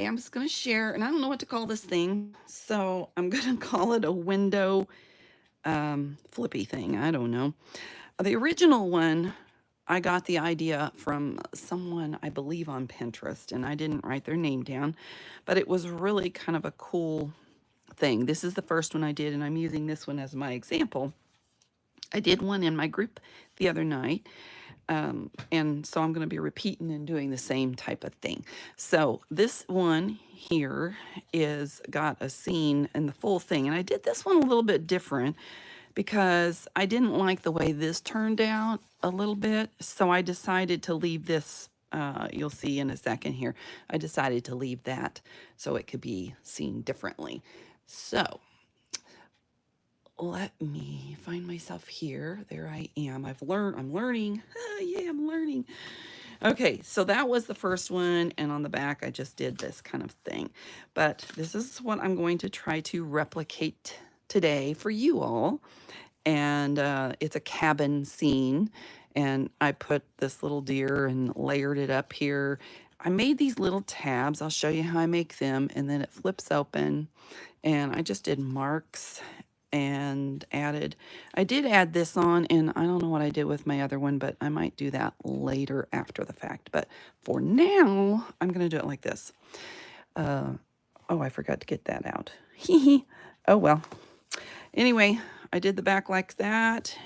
I'm just going to share, and I don't know what to call this thing, so I'm going to call it a window flippy thing. I don't know. The original one, I got the idea from someone, I believe, on Pinterest, and I didn't write their name down, but it was really kind of a cool thing. This is the first one I did, and I'm using this one as my example. I did one in my group the other night, and so I'm going to be repeating and doing the same type of thing. So this one here is got a scene and the full thing, and I did this one a little bit different because I didn't like the way this turned out a little bit, so I decided to leave this. You'll see in a second here. I decided to leave that so it could be seen differently. So let me find myself here. There I am. I'm learning. Yay, I'm learning. Okay, so that was the first one, and on the back I just did this kind of thing. But this is what I'm going to try to replicate today for you all. And it's a cabin scene, and I put this little deer and layered it up here. I made these little tabs. I'll show you how I make them, and then it flips open, and I just did marks and I did add this on, and I don't know what I did with my other one, but I might do that later after the fact. But for now, I'm going to do it like this. Oh, I forgot to get that out. Oh, well. Anyway, I did the back like that.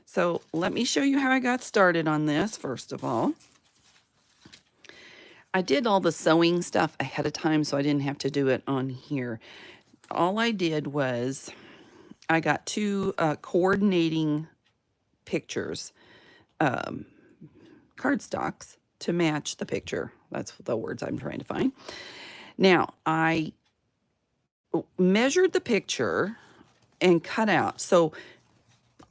So let me show you how I got started on this, first of all. I did all the sewing stuff ahead of time, so I didn't have to do it on here. All I did was I got two coordinating pictures, cardstocks, to match the picture. That's the words I'm trying to find. Now, I measured the picture and cut out. So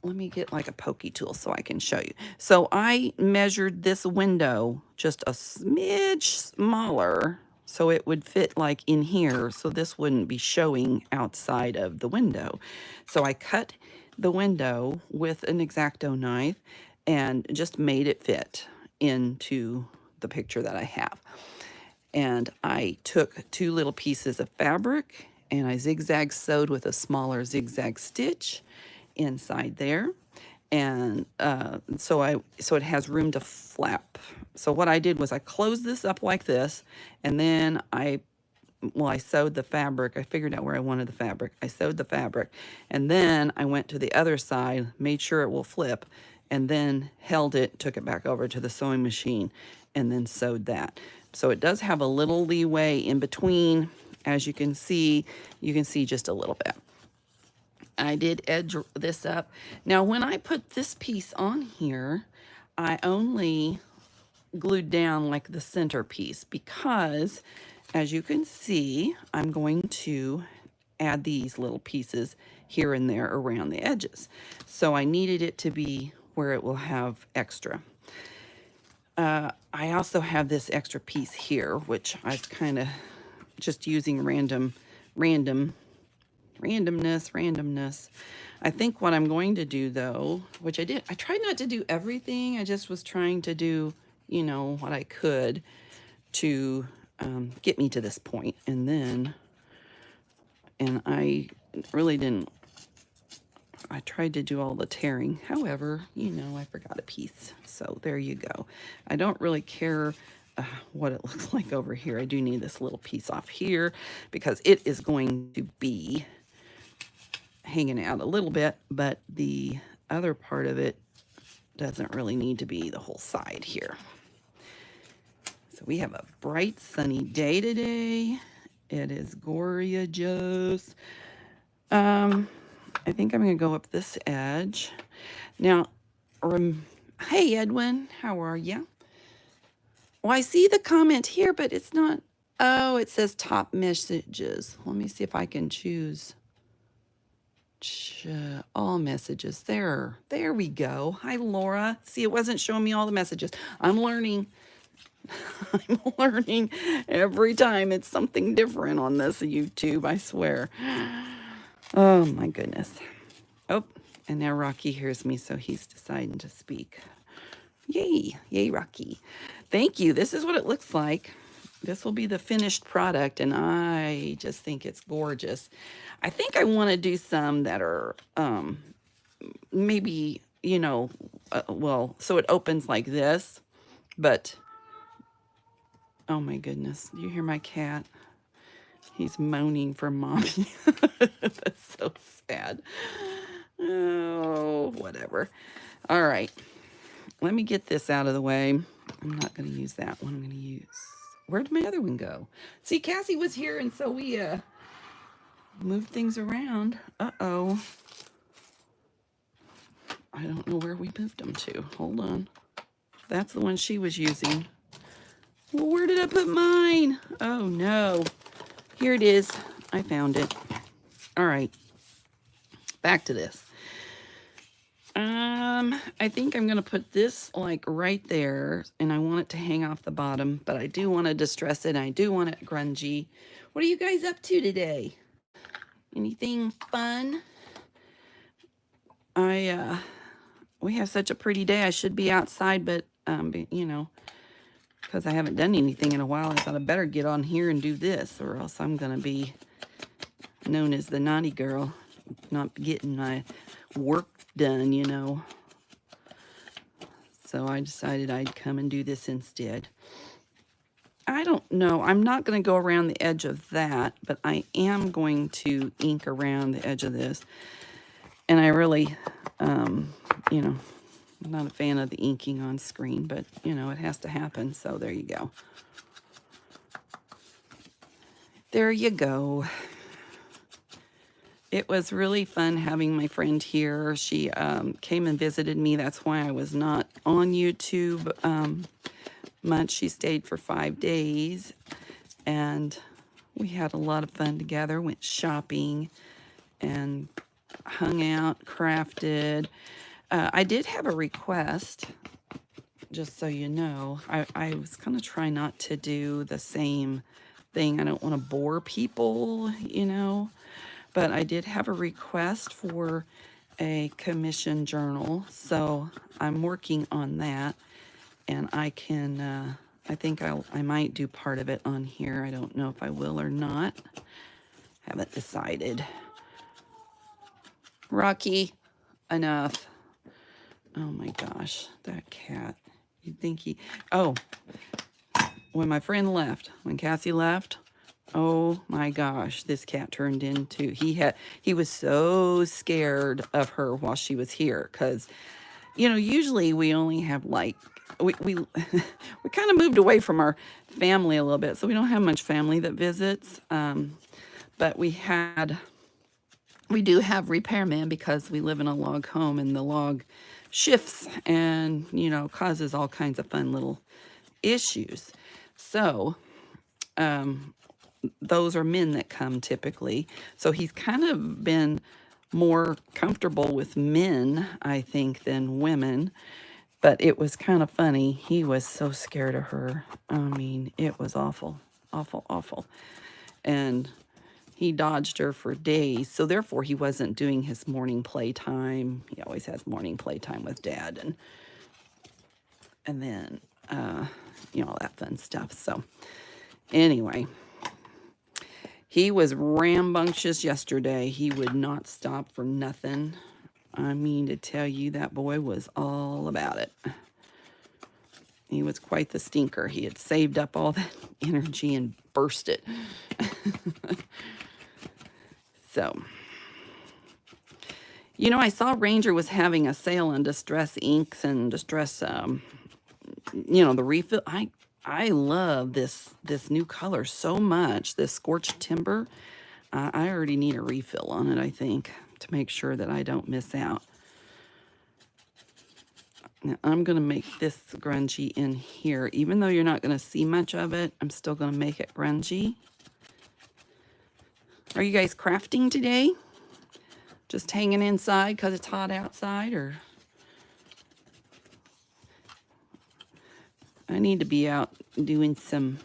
let me get like a pokey tool so I can show you. So I measured this window just a smidge smaller so it would fit like in here, so this wouldn't be showing outside of the window. So I cut the window with an X-Acto knife and just made it fit into the picture that I have. And I took two little pieces of fabric and I zigzag sewed with a smaller zigzag stitch inside there, and so it has room to flap. So what I did was I closed this up like this, and then I sewed the fabric. I figured out where I wanted the fabric. I sewed the fabric, and then I went to the other side, made sure it will flip, and then held it, took it back over to the sewing machine, and then sewed that. So it does have a little leeway in between. As you can see just a little bit. I did edge this up. Now, when I put this piece on here, I only glued down like the center piece because, as you can see, I'm going to add these little pieces here and there around the edges. So I needed it to be where it will have extra. I also have this extra piece here, which I've kind of just using randomness. I think what I'm going to do, though, which I tried not to do everything. I just was trying to do, what I could to get me to this point. And I really didn't, I tried to do all the tearing. However, I forgot a piece. So there you go. I don't really care what it looks like over here. I do need this little piece off here because it is going to be hanging out a little bit, but the other part of it doesn't really need to be the whole side here. So we have a bright sunny day today. It is gorgeous. I think I'm going to go up this edge. Now, hey Edwin, how are you? Well, I see the comment here, but it's not. Oh, it says top messages. Let me see if I can choose all messages. There we go. Hi Laura. See, it wasn't showing me all the messages. I'm learning. I'm learning every time. It's something different on this YouTube, I swear. Oh my goodness. Oh, and now Rocky hears me, so he's deciding to speak. Yay, Rocky. Thank you. This is what it looks like. This will be the finished product, and I just think it's gorgeous. I think I want to do some that are maybe, you know, well, so it opens like this, but oh my goodness, do you hear my cat? He's moaning for mommy. That's so sad. Oh, whatever. All right. Let me get this out of the way. I'm not going to use that one. I'm going to use... Where did my other one go? See, Cassie was here, and so we moved things around. Uh-oh. I don't know where we moved them to. Hold on. That's the one she was using. Well, where did I put mine? Oh, no. Here it is. I found it. All right. Back to this. I think I'm going to put this like right there, and I want it to hang off the bottom, but I do want to distress it, and I do want it grungy. What are you guys up to today? Anything fun? We have such a pretty day. I should be outside, but, you know, because I haven't done anything in a while, I thought I better get on here and do this, or else I'm going to be known as the naughty girl, not getting my work done, you know. So I decided I'd come and do this instead. I don't know. I'm not going to go around the edge of that, but I am going to ink around the edge of this. And I really, you know, I'm not a fan of the inking on screen, but, you know, it has to happen. So there you go. There you go. It was really fun having my friend here. She came and visited me. That's why I was not on YouTube much. She stayed for 5 days, and we had a lot of fun together. Went shopping and hung out, crafted. I did have a request, just so you know. I was going to try not to do the same thing. I don't want to bore people, you know. But I did have a request for a commission journal, so I'm working on that, and I can, I think I might do part of it on here. I don't know if I will or not. Haven't decided. Rocky, enough. Oh my gosh, that cat. You'd think he... Oh, when my friend left, when Cassie left... Oh my gosh, this cat turned into, he was so scared of her while she was here, because, you know, usually we only have like, we we kind of moved away from our family a little bit, so we don't have much family that visits, but we do have repairmen because we live in a log home, and the log shifts and, you know, causes all kinds of fun little issues. So, those are men that come typically. So he's kind of been more comfortable with men, I think, than women. But it was kind of funny. He was so scared of her. I mean, it was awful, awful, awful. And he dodged her for days. So therefore, he wasn't doing his morning playtime. He always has morning playtime with Dad. And then, you know, all that fun stuff. So anyway... He was rambunctious yesterday. He would not stop for nothing. I mean, to tell you, that boy was all about it. He was quite the stinker. He had saved up all that energy and burst it. So, you know, I saw Ranger was having a sale on Distress inks and Distress, you know, the refill. I love this new color so much, this Scorched Timber. I already need a refill on it, I think, to make sure that I don't miss out. Now, I'm going to make this grungy in here. Even though you're not going to see much of it, I'm still going to make it grungy. Are you guys crafting today? Just hanging inside because it's hot outside, or... I need to be out doing some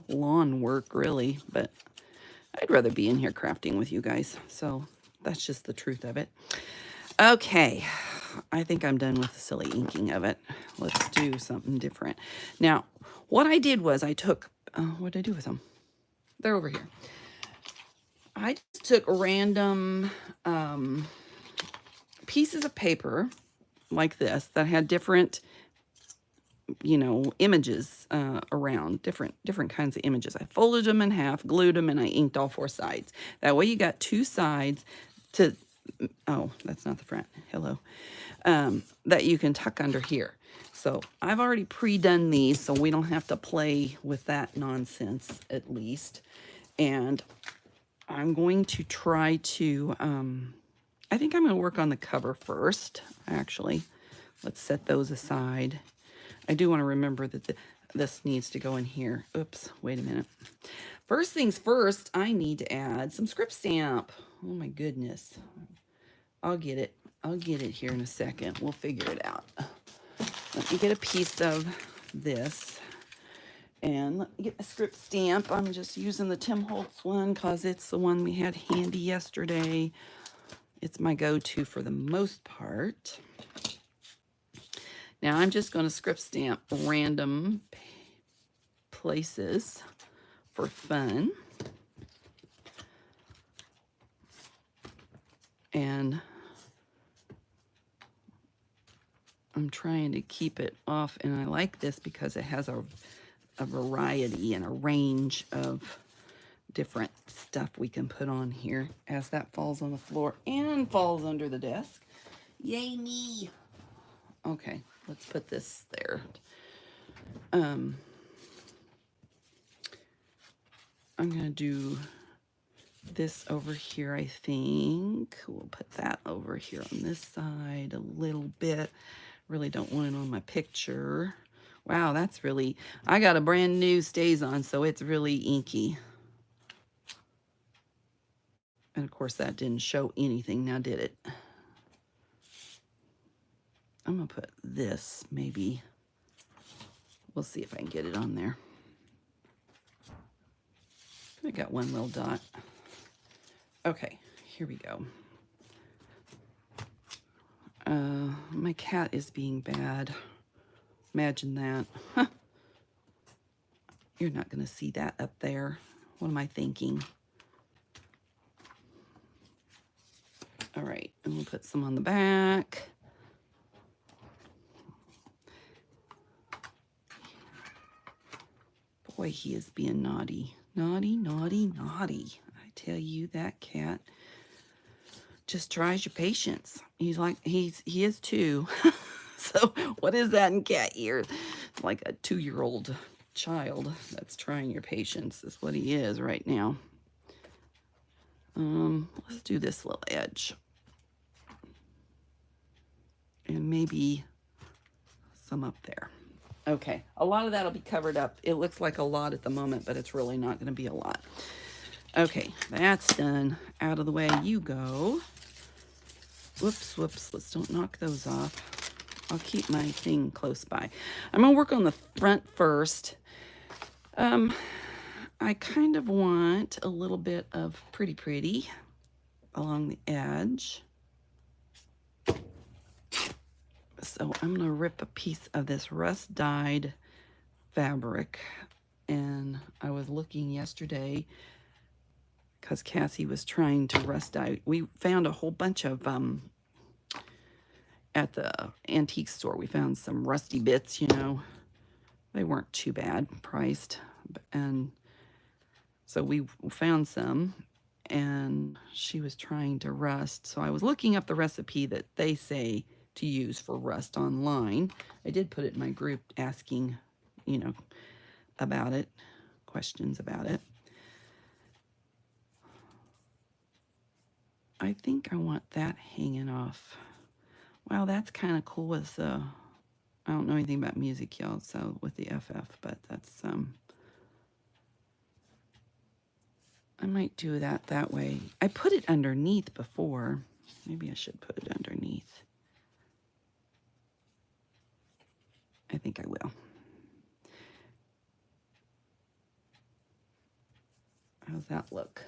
lawn work, really, but I'd rather be in here crafting with you guys. So that's just the truth of it. Okay, I think I'm done with the silly inking of it. Let's do something different. Now, what I did was I took What did I do with them? They're over here. I just took random pieces of paper like this that had different, images around, different kinds of images. I folded them in half, glued them, and I inked all 4 sides. That way you got 2 sides to, oh, that's not the front. Hello. That you can tuck under here. So I've already pre-done these, so we don't have to play with that nonsense, at least. And I'm going to try to, I think I'm going to work on the cover first, actually. Let's set those aside. I do want to remember that this needs to go in here. Oops, wait a minute. First things first, I need to add some script stamp. Oh my goodness. I'll get it. I'll get it here in a second. We'll figure it out. Let me get a piece of this. And let me get a script stamp. I'm just using the Tim Holtz one because it's the one we had handy yesterday. It's my go-to for the most part. Now I'm just going to script stamp random places for fun. And I'm trying to keep it off, and I like this because it has a variety and a range of different stuff we can put on here as that falls on the floor and falls under the desk. Yay me. Okay, let's put this there. I'm gonna do this over here, I think. We'll put that over here on this side a little bit. Really don't want it on my picture. Wow, that's really, I got a brand new StazOn, so it's really inky. And of course that didn't show anything, now did it? I'm gonna put this, maybe. We'll see if I can get it on there. I got one little dot. Okay, here we go. My cat is being bad. Imagine that. Huh. You're not gonna see that up there. What am I thinking? All right, and we'll put some on the back. Boy, he is being naughty. Naughty, naughty, naughty. I tell you, that cat just tries your patience. He's like, he is 2. So what is that in cat ears? Like a 2-year-old child that's trying your patience is what he is right now. Let's do this little edge. And maybe some up there. Okay, a lot of that'll be covered up. It looks like a lot at the moment, but it's really not going to be a lot. Okay, that's done. Out of the way you go. Whoops, whoops. Let's don't knock those off. I'll keep my thing close by. I'm going to work on the front first. I kind of want a little bit of pretty along the edge. So I'm going to rip a piece of this rust dyed fabric. And I was looking yesterday because Cassie was trying to rust dye. We found a whole bunch of, at the antique store, we found some rusty bits, you know. They weren't too bad priced. And so we found some, and she was trying to rust. So I was looking up the recipe that they say to use for rust online. I did put it in my group asking, you know, about it, questions about it. I think I want that hanging off. Wow, that's kind of cool with the, I don't know anything about music, y'all, so with the FF, but that's, I might do that way. I put it underneath before. Maybe I should put it underneath. I think I will. How's that look?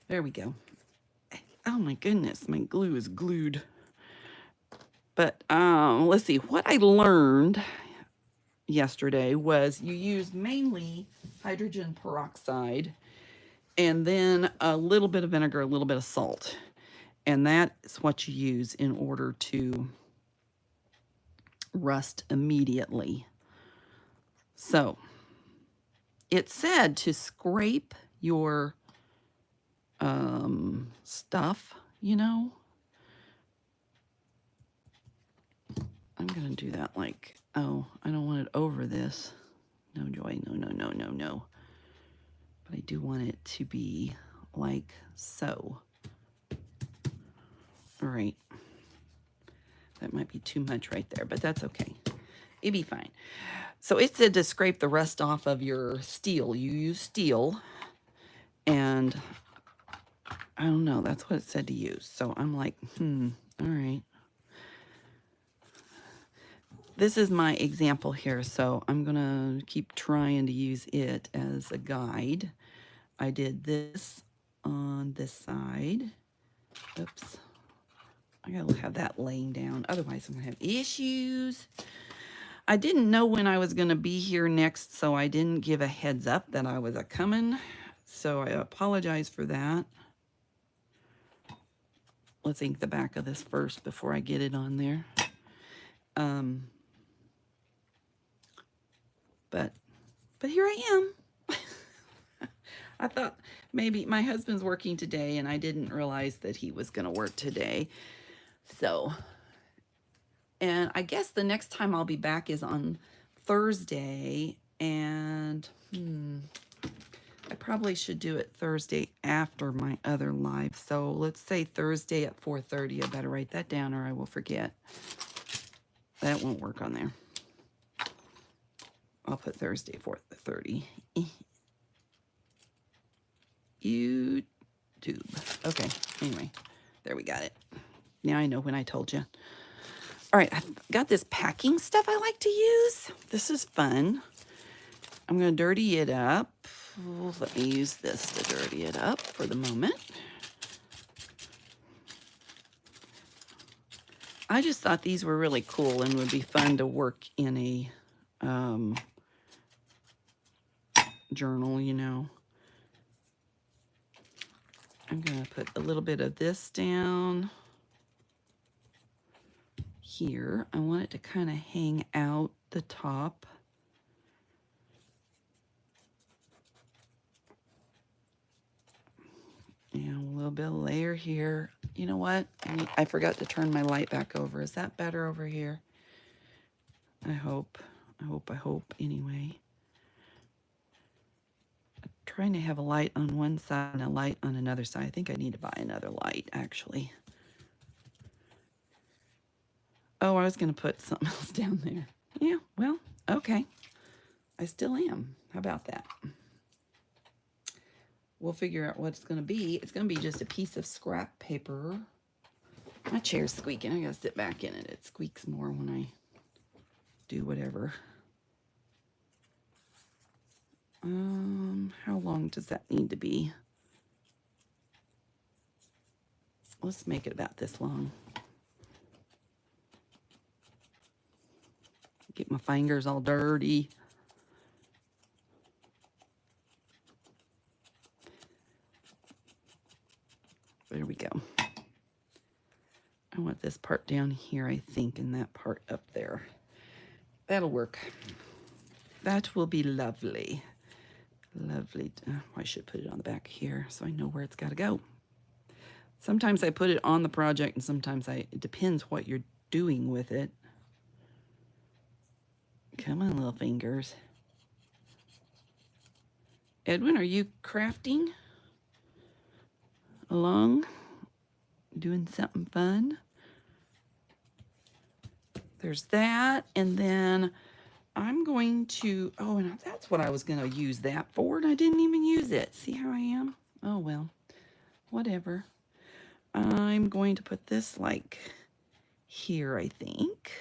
There we go. Oh my goodness, my glue is glued. But let's see what I learned yesterday was you use mainly hydrogen peroxide and then a little bit of vinegar, a little bit of salt. And that's what you use in order to rust immediately. So it said to scrape your stuff, you know. I'm going to do that like, oh, I don't want it over this. No, Joy, no, no, no, no, no. But I do want it to be like so. All right. That might be too much right there, but that's okay. It'd be fine. So it said to scrape the rust off of your steel. You use steel, and I don't know. That's what it said to use. So I'm like, all right. This is my example here, so I'm going to keep trying to use it as a guide. I did this on this side. Oops. I gotta have that laying down, otherwise I'm gonna have issues. I didn't know when I was gonna be here next, so I didn't give a heads up that I was a coming. So I apologize for that. Let's ink the back of this first before I get it on there. But here I am. I thought maybe my husband's working today and I didn't realize that he was going to work today. So, and I guess the next time I'll be back is on Thursday, and I probably should do it Thursday after my other live. So let's say Thursday at 4:30. I better write that down or I will forget. That won't work on there. I'll put Thursday 4:30. YouTube. Okay, anyway, there we got it. Now I know when I told you. All right, I've got this packing stuff I like to use. This is fun. I'm going to dirty it up. Let me use this to dirty it up for the moment. I just thought these were really cool and would be fun to work in a journal, you know. I'm going to put a little bit of this down here. I want it to kind of hang out the top. And a little bit of layer here. You know what? I forgot to turn my light back over. Is that better over here? I hope. I hope anyway. I'm trying to have a light on one side and a light on another side. I think I need to buy another light, actually. Oh, I was going to put something else down there. Yeah, well, okay. I still am. How about that? We'll figure out what it's going to be. It's going to be just a piece of scrap paper. My chair's squeaking. I got to sit back in it. It squeaks more when I do whatever. How long does that need to be? Let's make it about this long. Get my fingers all dirty. There we go. I want this part down here, I think, and that part up there. That'll work. That will be lovely. Lovely. I should put it on the back here so I know where it's got to go. Sometimes I put it on the project and sometimes it depends what you're doing with it. Come on, little fingers. Edwin, are you crafting along? Doing something fun? There's that. And then I'm going to, oh, and that's what I was going to use that for, and I didn't even use it. See how I am? Oh, well, whatever. I'm going to put this like here, I think.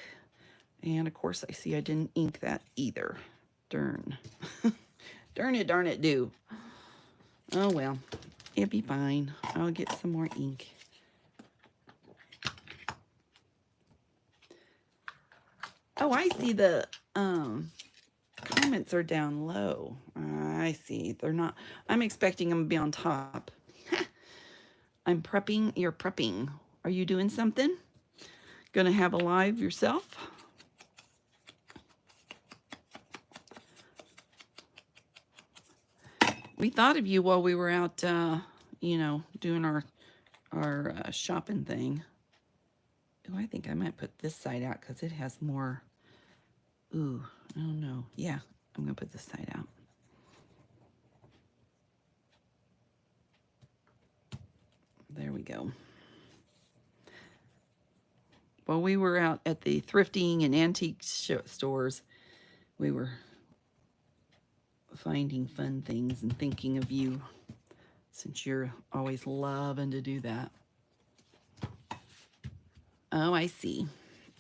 And of course, I see I didn't ink that either. Darn. Darn it, do. Oh, well, it'll be fine. I'll get some more ink. Oh, I see the assignments are down low. I see. They're not. I'm expecting them to be on top. I'm prepping. You're prepping. Are you doing something? Gonna have a live yourself? We thought of you while we were out, you know, doing our shopping thing. Oh, I think I might put this side out because it has more. Ooh, I don't know. Yeah, I'm gonna put this side out. There we go. While we were out at the thrifting and antique stores, we were finding fun things and thinking of you, since you're always loving to do that. Oh, I see.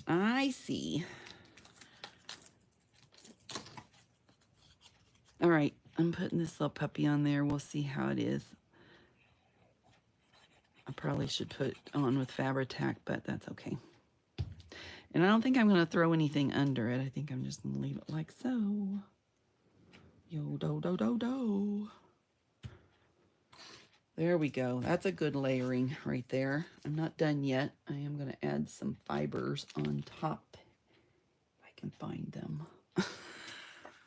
I see. All right, I'm putting this little puppy on there. We'll see how it is. I probably should put it on with Fabri-Tac, but that's okay. And I don't think I'm going to throw anything under it. I think I'm just going to leave it like so. Yo, do, do, do, do. There we go. That's a good layering right there. I'm not done yet. I am going to add some fibers on top. If I can find them.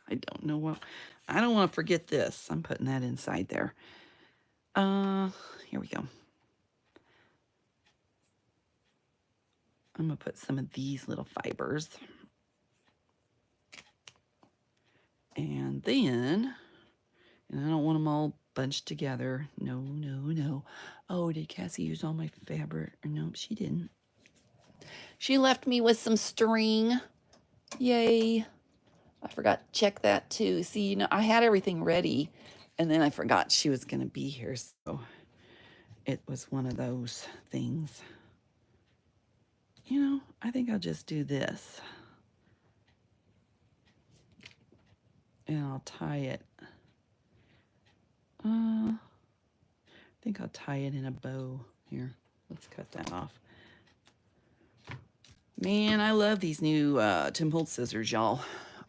I don't know what. I don't want to forget this. I'm putting that inside there. Here we go. I'm going to put some of these little fibers. And then, and I don't want them all bunched together. No, no, no. Oh, did Cassie use all my fabric? Nope, she didn't. She left me with some string. Yay. I forgot to check that too. See, you know, I had everything ready and then I forgot she was going to be here. So it was one of those things. You know, I think I'll just do this. And I'll tie it. I think I'll tie it in a bow. Here, let's cut that off. Man, I love these new Tim Holtz scissors, y'all.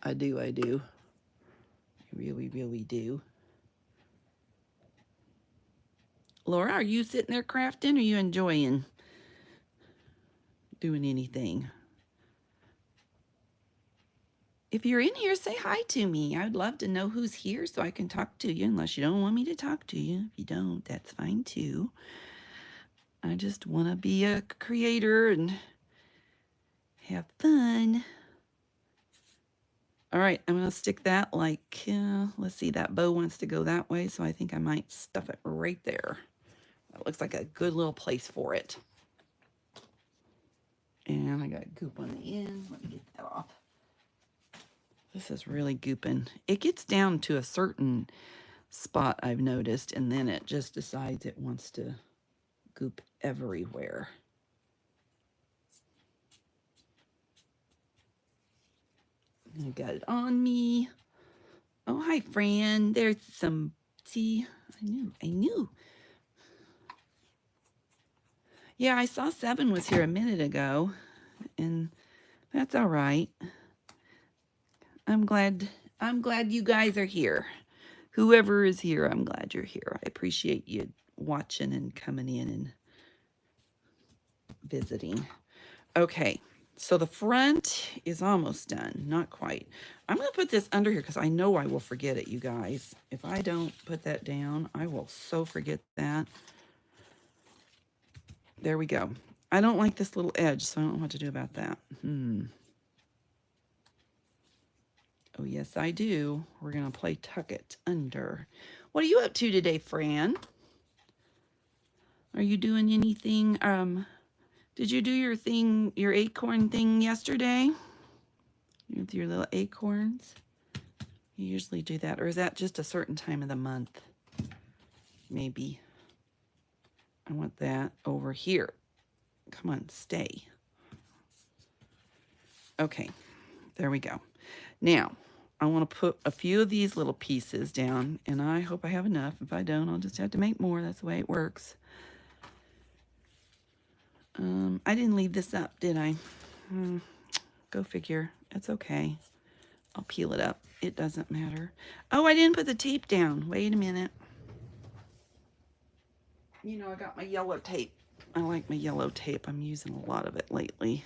I do, I do. I really, really do. Laura, are you sitting there crafting? Or are you enjoying doing anything? If you're in here, say hi to me. I'd love to know who's here so I can talk to you, unless you don't want me to talk to you. If you don't, that's fine too. I just want to be a creator and have fun. All right, I'm going to stick that like, let's see, that bow wants to go that way, so I think I might stuff it right there. That looks like a good little place for it. And I got goop on the end. Let me get that off. This is really gooping. It gets down to a certain spot, I've noticed, and then it just decides it wants to goop everywhere. I got it on me. Oh, hi, Fran. There's some, see, I knew. Yeah, I saw 7 was here a minute ago, and that's all right. I'm glad you guys are here. Whoever is here, I'm glad you're here. I appreciate you watching and coming in and visiting. Okay, so the front is almost done. Not quite. I'm going to put this under here because I know I will forget it, you guys. If I don't put that down, I will so forget that. There we go. I don't like this little edge, so I don't know what to do about that. Oh, yes, I do. We're going to play tuck it under. What are you up to today, Fran? Are you doing anything? Did you do your thing, your acorn thing yesterday? With your little acorns? You usually do that. Or is that just a certain time of the month? Maybe. I want that over here. Come on, stay. Okay, there we go. Now, I want to put a few of these little pieces down, and I hope I have enough. If I don't, I'll just have to make more. That's the way it works. I didn't leave this up, did I? Go figure. It's okay. I'll peel it up. it doesn't matter. Oh, I didn't put the tape down. Wait a minute. You know, I got my yellow tape. I like my yellow tape. I'm using a lot of it lately.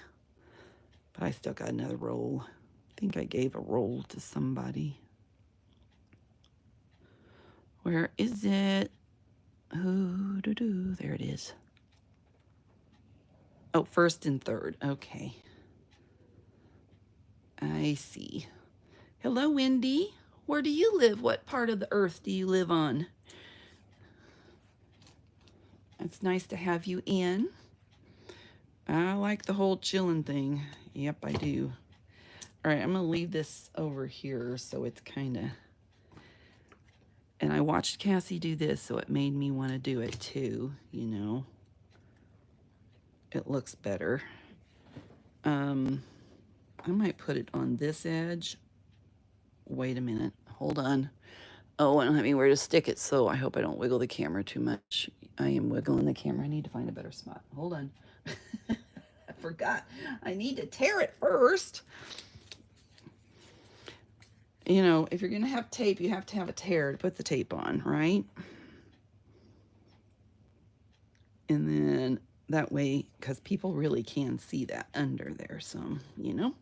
But I still got another roll. I think I gave a roll to somebody. Where is it? Oh, there it is. Oh, first and third. Okay. I see. Hello, Wendy. Where do you live? What part of the earth do you live on? It's nice to have you in. I like the whole chilling thing. Yep, I do. All right, I'm going to leave this over here so it's kind of... And I watched Cassie do this, so it made me want to do it too, you know. It looks better. I might put it on this edge. Wait a minute. Hold on. Oh, I don't have anywhere to stick it, so I hope I don't wiggle the camera too much. I am wiggling the camera. I need to find a better spot. Hold on. I forgot. I need to tear it first. You know, if you're going to have tape, you have to have a tear to put the tape on, right? And then that way, because people really can see that under there, so, you know.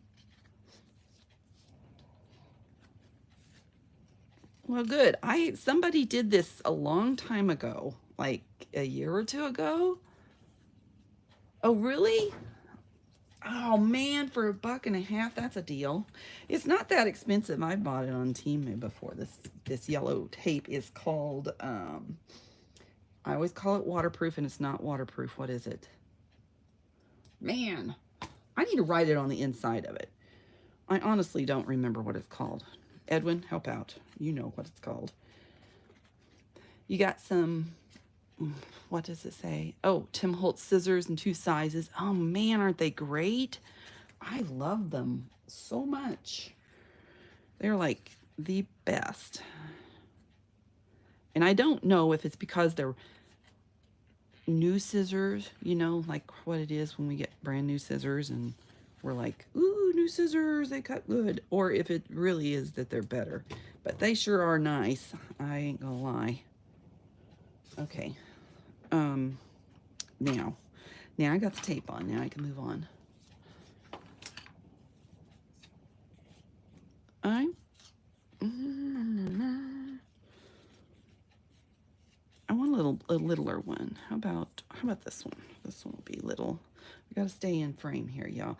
Well, good. Somebody did this a long time ago, like a year or two ago. Oh, really? Oh man, for $1.50, that's a deal. It's not that expensive. I bought it on Temu before. This yellow tape is called I always call it waterproof, and it's not waterproof. What is it? Man, I need to write it on the inside of it. I honestly don't remember what it's called. Edwin, help out. You know what it's called. You got some, what does it say? Oh, Tim Holtz scissors in 2 sizes. Oh man, aren't they great? I love them so much. They're like the best. And I don't know if it's because they're new scissors, you know, like what it is when we get brand new scissors and we're like, ooh, new scissors, they cut good. Or if it really is that they're better. But they sure are nice. I ain't gonna lie. Okay. Now I got the tape on. Now I can move on. I want a littler one. How about this one? This one will be little. We got to stay in frame here, y'all.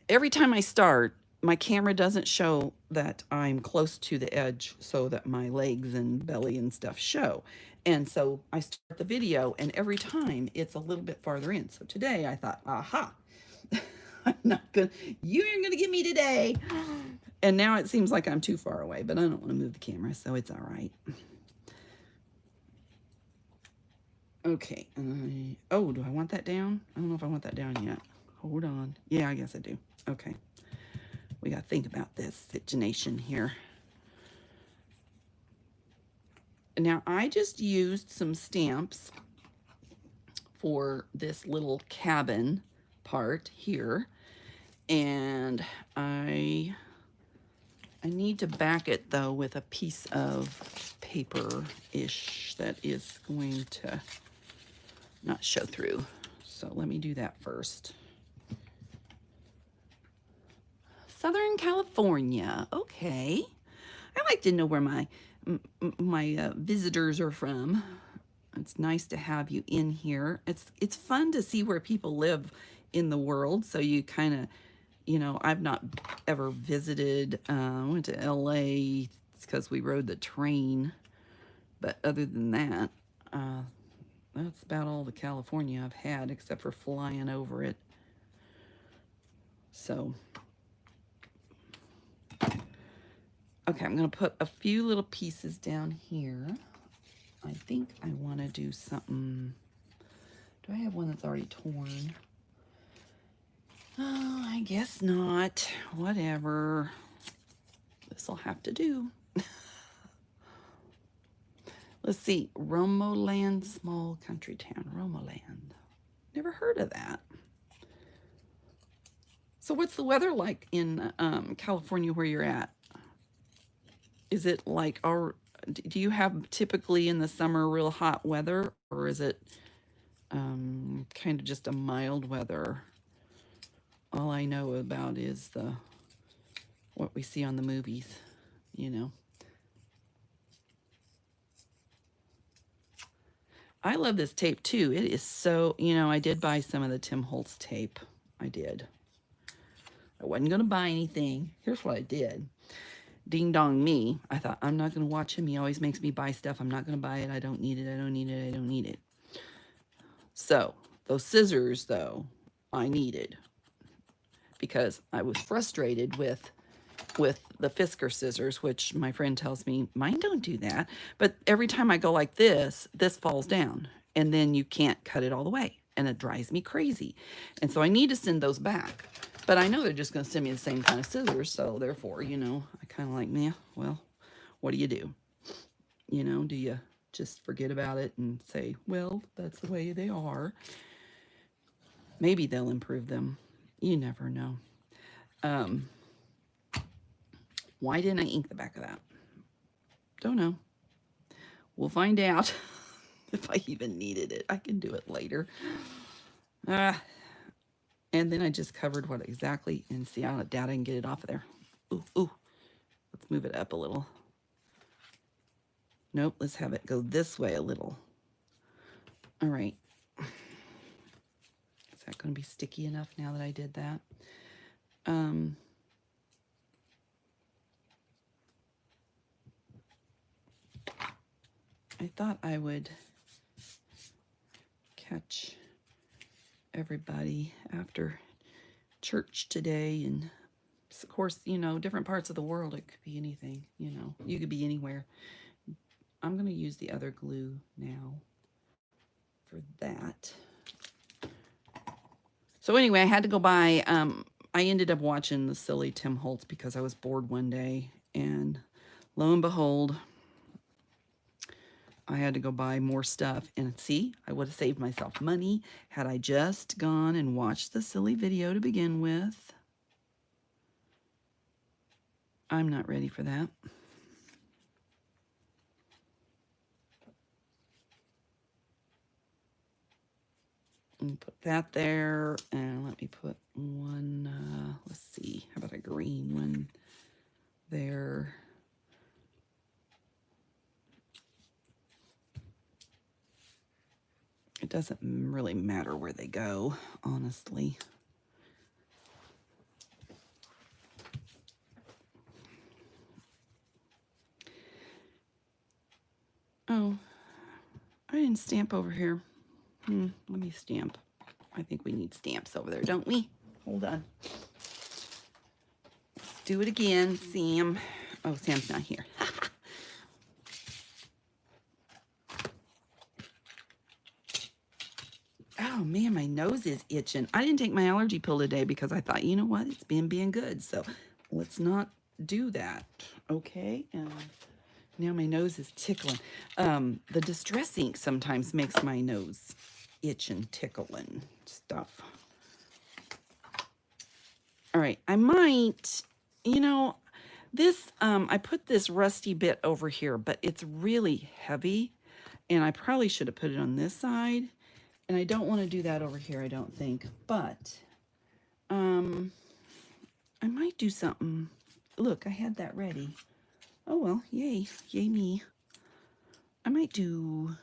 Every time I start, my camera doesn't show that I'm close to the edge so that my legs and belly and stuff show. And so I start the video, and every time it's a little bit farther in. So today I thought, aha, you ain't gonna get me today. And now it seems like I'm too far away, but I don't want to move the camera, so it's all right. Okay. Oh, do I want that down? I don't know if I want that down yet. Hold on. Yeah, I guess I do. Okay. We got to think about this situation here. Now, I just used some stamps for this little cabin part here. And I need to back it, though, with a piece of paper-ish that is going to not show through. So let me do that first. Southern California. Okay. I like to know where my visitors are from. It's nice to have you in here. It's fun to see where people live in the world. So you kind of, you know, I've not ever visited. I went to LA because we rode the train. But other than that, that's about all the California I've had, except for flying over it. So, okay, I'm going to put a few little pieces down here. I think I want to do something. Do I have one that's already torn? Oh, I guess not. Whatever. This'll have to do. Let's see. Romoland, small country town. Romoland. Never heard of that. So what's the weather like in California where you're at? Is it like our, do you have typically in the summer real hot weather, or is it kind of just a mild weather? All I know about is what we see on the movies, you know. I love this tape too. It is so, you know, I did buy some of the Tim Holtz tape. I did. I wasn't going to buy anything. Here's what I did. Ding dong me. I thought, I'm not going to watch him. He always makes me buy stuff. I'm not going to buy it. I don't need it. I don't need it. I don't need it. So those scissors, though, I needed because I was frustrated with the Fisker scissors, which my friend tells me, mine don't do that. But every time I go like this falls down and then you can't cut it all the way. And it drives me crazy. And so I need to send those back. But I know they're just going to send me the same kind of scissors. So therefore, you know, I kind of like, man, well, what do you do? You know, do you just forget about it and say, well, that's the way they are? Maybe they'll improve them. You never know. Why didn't I ink the back of that? Don't know. We'll find out if I even needed it. I can do it later. And then I just covered what exactly, and see, I doubt I can get it off of there. Ooh. Let's move it up a little. Nope, let's have it go this way a little. All right. Is that going to be sticky enough now that I did that? I thought I would catch everybody after church today, and of course, you know, different parts of the world, it could be anything, you know, you could be anywhere. I'm going to use the other glue now for that. So anyway, I had to go buy, I ended up watching the silly Tim Holtz because I was bored one day, and lo and behold, I had to go buy more stuff. And see, I would have saved myself money had I just gone and watched the silly video to begin with. I'm not ready for that. Put that there, and let me put one, let's see, how about a green one there. It doesn't really matter where they go, honestly. Oh, I didn't stamp over here. Let me stamp. I think we need stamps over there, don't we? Hold on. Let's do it again, Sam. Oh, Sam's not here. Oh man, my nose is itching. I didn't take my allergy pill today because I thought, you know what, it's been being good. So let's not do that. Okay. And now my nose is tickling. The Distress ink sometimes makes my nose itch and tickle and stuff. All right, I might, you know, this, I put this rusty bit over here, but it's really heavy, and I probably should have put it on this side, and I don't want to do that over here, I don't think, but I might do something. Look, I had that ready. Oh, well, yay me. I might do...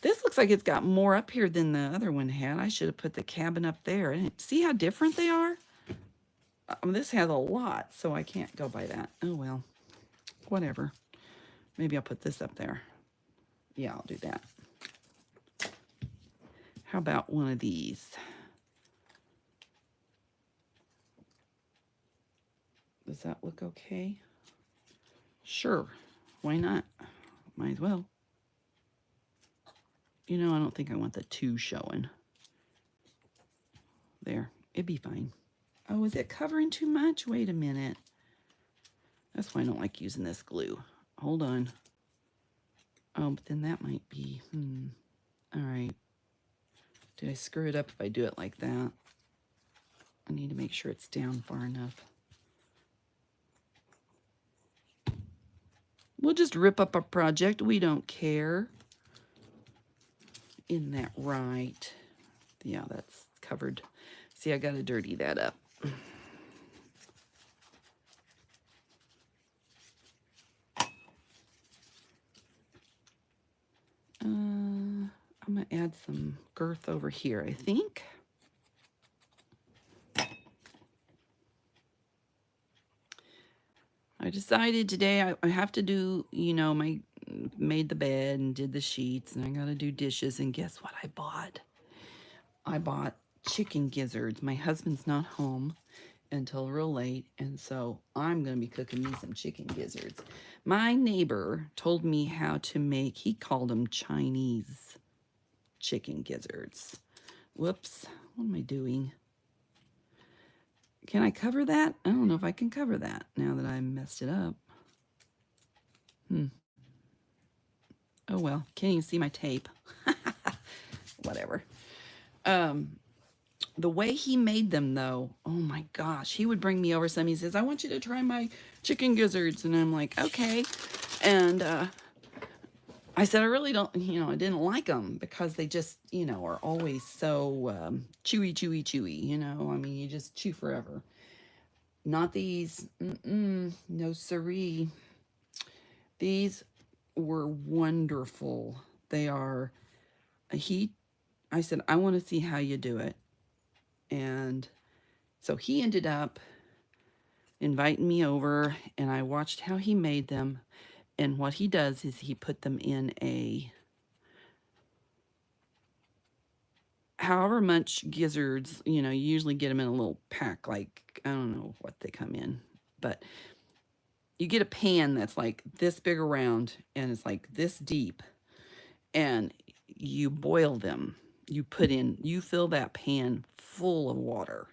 This looks like it's got more up here than the other one had. I should have put the cabin up there. See how different they are? This has a lot, so I can't go by that. Oh, well, whatever. Maybe I'll put this up there. Yeah, I'll do that. How about one of these? Does that look okay? Sure. Why not? Might as well. You know, I don't think I want the two showing. There. It'd be fine. Oh, is it covering too much? Wait a minute. That's why I don't like using this glue. Hold on. Oh, but then that might be... All right. Did I screw it up if I do it like that? I need to make sure it's down far enough. We'll just rip up a project. We don't care. Isn't that right? Yeah, that's covered. See, I got to dirty that up. I'm going to add some girth over here, I think. I decided today I have to do, you know, made the bed and did the sheets, and I got to do dishes. And guess what I bought? I bought chicken gizzards. My husband's not home until real late, and so I'm going to be cooking me some chicken gizzards. My neighbor told me how to make, he called them Chinese chicken gizzards. Whoops, what am I doing? Can I cover that? I don't know if I can cover that now that I messed it up. Oh well, can't even see my tape. Whatever. The way he made them though, oh my gosh, he would bring me over some. He says, I want you to try my chicken gizzards. And I'm like, okay. And I said, I really don't, you know, I didn't like them because they just, you know, are always so chewy, chewy, chewy, you know. I mean, you just chew forever. Not these. No siree. These were wonderful. They are, I said, I want to see how you do it. And so he ended up inviting me over, and I watched how he made them. And what he does is he put them in a, however much gizzards, you know, you usually get them in a little pack, like, I don't know what they come in, but you get a pan that's like this big around, and it's like this deep, and you boil them. You fill that pan full of water,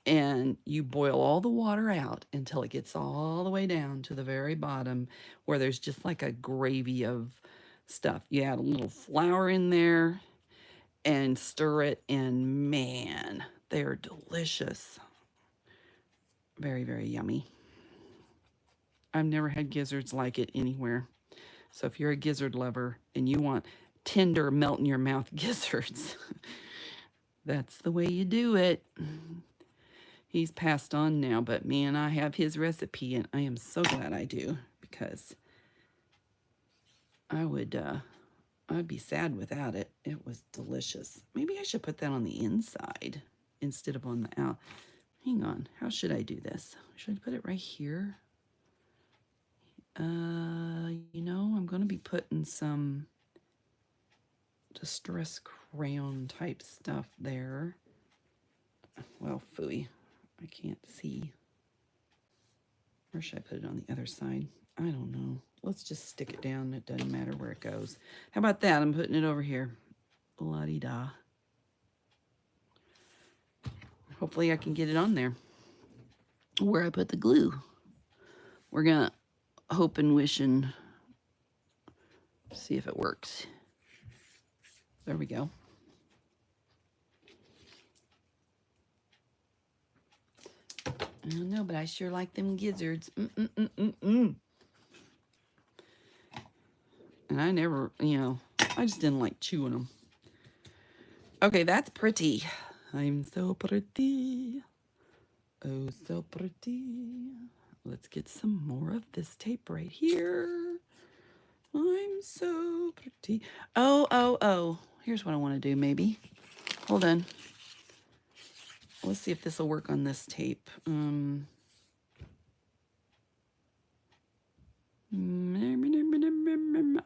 and you boil all the water out until it gets all the way down to the very bottom where there's just like a gravy of stuff. You add a little flour in there and stir it, and man, they're delicious. Very, very yummy. I've never had gizzards like it anywhere. So if you're a gizzard lover and you want tender, melt in your mouth gizzards, that's the way you do it. He's passed on now, but man, I have his recipe, and I am so glad I do, because I'd be sad without it. It was delicious. Maybe I should put that on the inside instead of on the out. Hang on, how should I do this? Should I put it right here? You know, I'm going to be putting some Distress crayon type stuff there. Well, phooey, I can't see. Or should I put it on the other side? I don't know. Let's just stick it down. It doesn't matter where it goes. How about that? I'm putting it over here. La-di-da. Hopefully I can get it on there where I put the glue. We're going to hope and wish and see if it works. There we go. I don't know, but I sure like them gizzards. And I never, you know, I just didn't like chewing them. Okay, that's pretty. I'm so pretty. Oh, so pretty. Let's get some more of this tape right here. I'm so pretty. Oh. Here's what I want to do, maybe. Hold on. Let's see if this will work on this tape.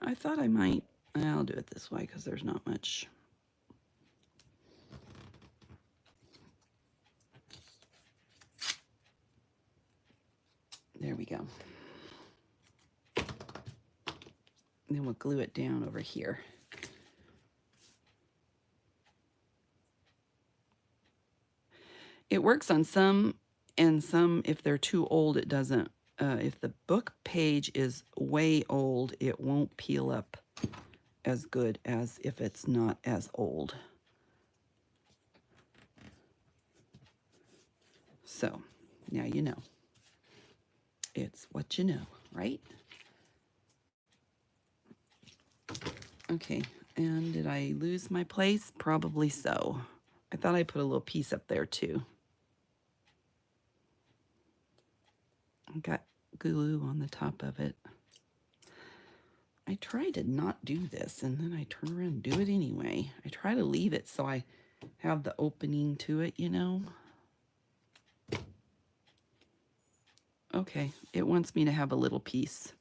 I thought I might. I'll do it this way because there's not much. There we go. Then we'll glue it down over here. It works on some, and some, if they're too old, it doesn't. If the book page is way old, it won't peel up as good as if it's not as old. So now you know. It's what you know, right? Okay, and did I lose my place? Probably so. I thought I put a little piece up there too. I got glue on the top of it. I try to not do this, and then I turn around and do it anyway. I try to leave it so I have the opening to it, you know. Okay, it wants me to have a little piece.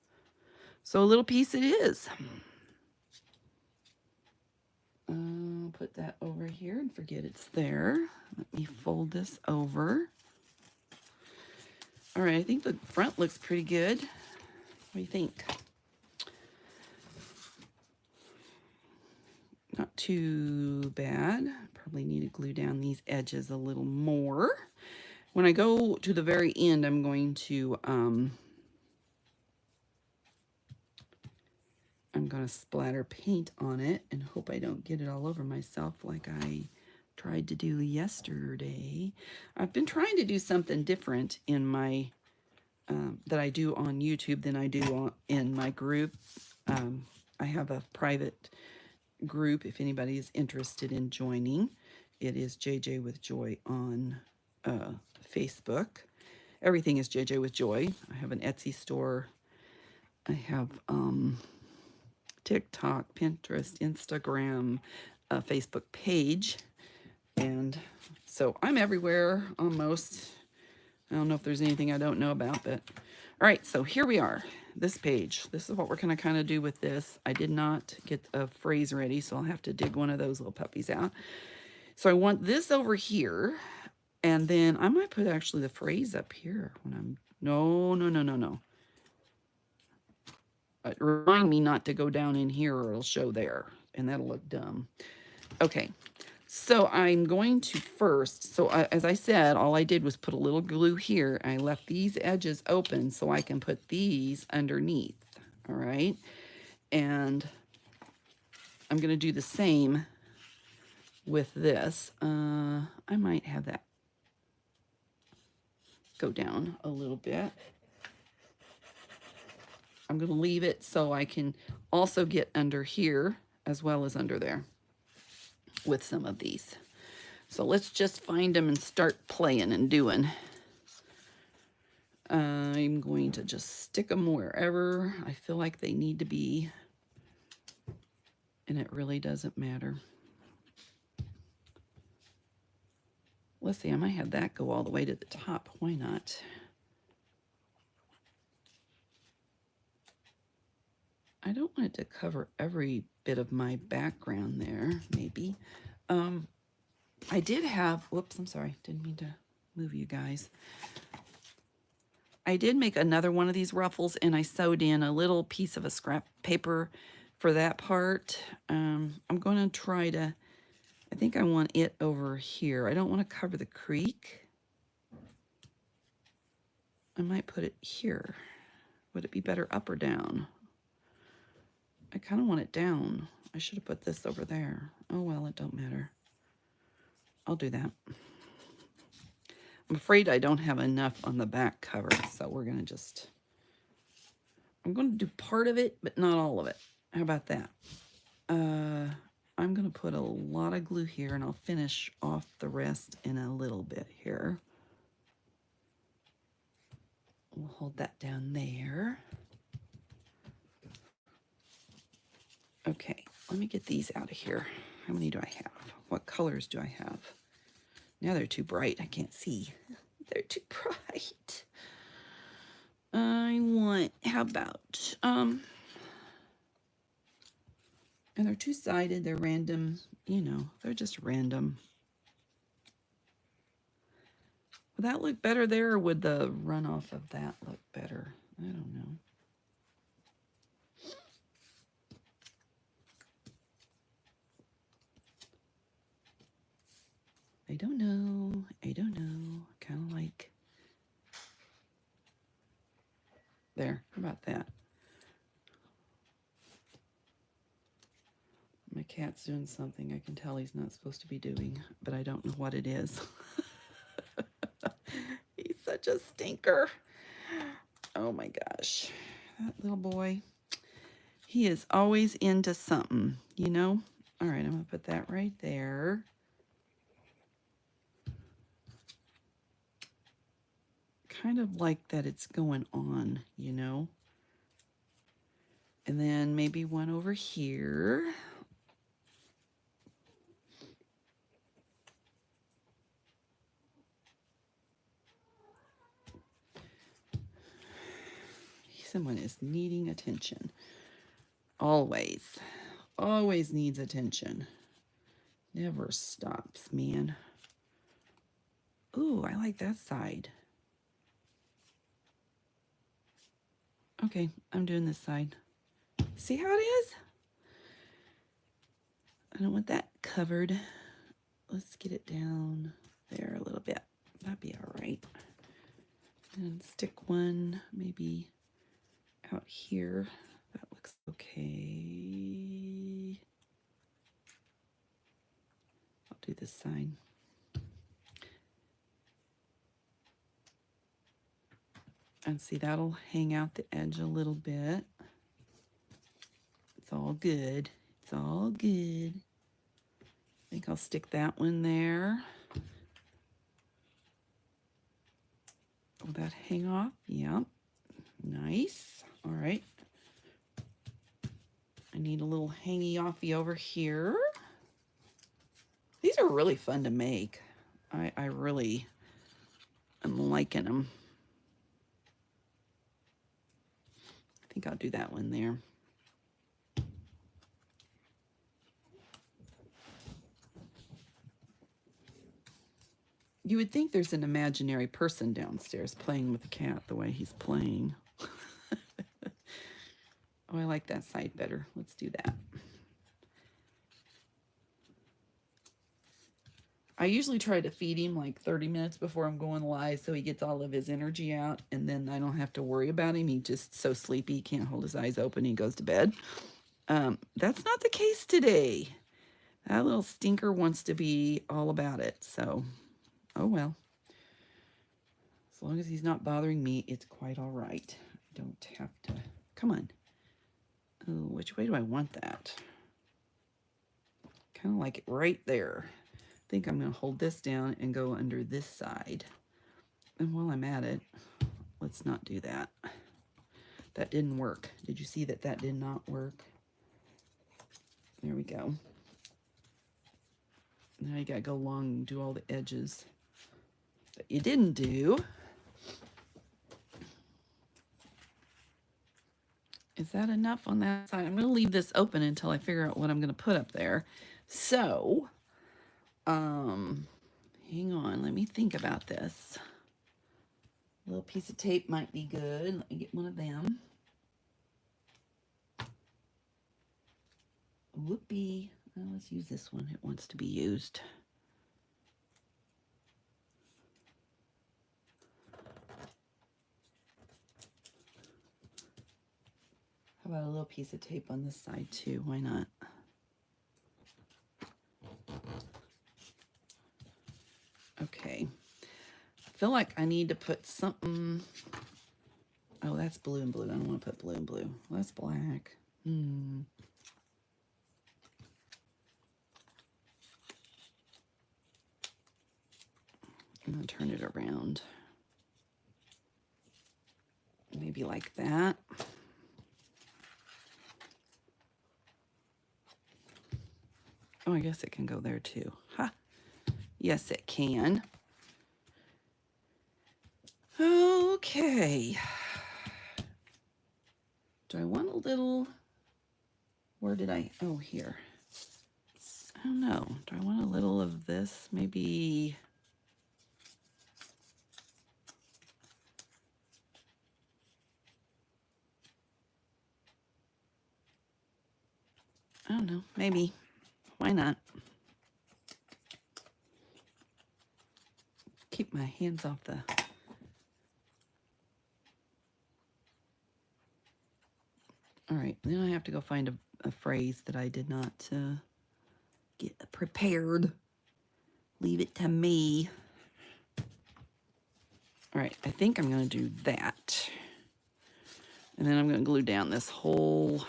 So a little piece it is. I'll put that over here and forget it's there. Let me fold this over. All right, I think the front looks pretty good. What do you think? Not too bad. Probably need to glue down these edges a little more. When I go to the very end, I'm going to splatter paint on it and hope I don't get it all over myself like I tried to do yesterday. I've been trying to do something different in my that I do on YouTube than I do in my group. I have a private group if anybody is interested in joining. It is JJ with Joy on Facebook. Everything is JJ with Joy. I have an Etsy store. I have TikTok, Pinterest, Instagram, a Facebook page. And so I'm everywhere almost. I don't know if there's anything I don't know about, but all right, so here we are. This page. This is what we're going to kind of do with this. I did not get a phrase ready, so I'll have to dig one of those little puppies out. So I want this over here, and then I might put actually the phrase up here when I'm, no. Remind me not to go down in here or it'll show there, and that'll look dumb. Okay, so I'm going to first, so as I said, all I did was put a little glue here. I left these edges open so I can put these underneath, all right? And I'm going to do the same with this. I might have that go down a little bit. I'm going to leave it so I can also get under here as well as under there with some of these. So let's just find them and start playing and doing. I'm going to just stick them wherever I feel like they need to be. And it really doesn't matter. Let's see, I might have that go all the way to the top. Why not? I don't want it to cover every bit of my background there, maybe. I did have, whoops, I'm sorry, didn't mean to move you guys. I did make another one of these ruffles and I sewed in a little piece of a scrap paper for that part. I'm going to try to, I think I want it over here. I don't want to cover the creek. I might put it here. Would it be better up or down? I kind of want it down. I should have put this over there. Oh, well, it don't matter. I'll do that. I'm afraid I don't have enough on the back cover, so we're going to just, I'm going to do part of it, but not all of it. How about that? I'm going to put a lot of glue here, and I'll finish off the rest in a little bit here. We'll hold that down there. Okay, let me get these out of here. How many do I have? What colors do I have? Now they're too bright. I can't see. They're too bright. I want, how about, and they're two-sided. They're random, you know, they're just random. Would that look better there, or would the runoff of that look better? I don't know. I don't know. I don't know. Kind of like there. How about that? My cat's doing something I can tell he's not supposed to be doing, but I don't know what it is. such a stinker. Oh my gosh. That little boy. He is always into something, you know? All right, I'm going to put that right there. Kind of like that it's going on, you know? And then maybe one over here. Someone is needing attention. Always. Always needs attention. Never stops, man. Ooh, I like that side. Okay, I'm doing this side. See how it is? I don't want that covered. Let's get it down there a little bit. That'd be all right. And stick one maybe out here. That looks okay. I'll do this side. And see, that'll hang out the edge a little bit. It's all good. It's all good. I think I'll stick that one there. Will that hang off? Yep. Nice. All right. I need a little hangy-offy over here. These are really fun to make. I really am liking them. I think I'll do that one there. You would think there's an imaginary person downstairs playing with the cat the way he's playing. Oh, I like that side better. Let's do that. I usually try to feed him like 30 minutes before I'm going live so he gets all of his energy out, and then I don't have to worry about him. He's just so sleepy, he can't hold his eyes open, he goes to bed. That's not the case today. That little stinker wants to be all about it, so oh well. As long as he's not bothering me, it's quite all right. I don't have to. Come on. Oh, which way do I want that? Kind of like it right there. I think I'm going to hold this down and go under this side. And while I'm at it, let's not do that. That didn't work. Did you see that that did not work? There we go. Now you got to go along and do all the edges that you didn't do. Is that enough on that side? I'm going to leave this open until I figure out what I'm going to put up there. So, hang on. Let me think about this. A little piece of tape might be good. Let me get one of them. Whoopee. Well, let's use this one. It wants to be used. How about a little piece of tape on this side too? Why not? Okay. I feel like I need to put something. Oh, that's blue and blue. I don't want to put blue and blue. Well, that's black. I'm going to turn it around. Maybe like that. Oh, I guess it can go there too. Ha! Yes, it can. Okay. Do I want a little... Where did I... Oh, here. I don't know. Do I want a little of this? Maybe... I don't know. Maybe. Why not? Keep my hands off the... All right. Then I have to go find a phrase that I did not get prepared. Leave it to me. All All right, I think I'm going to do that. And then I'm going to glue down this whole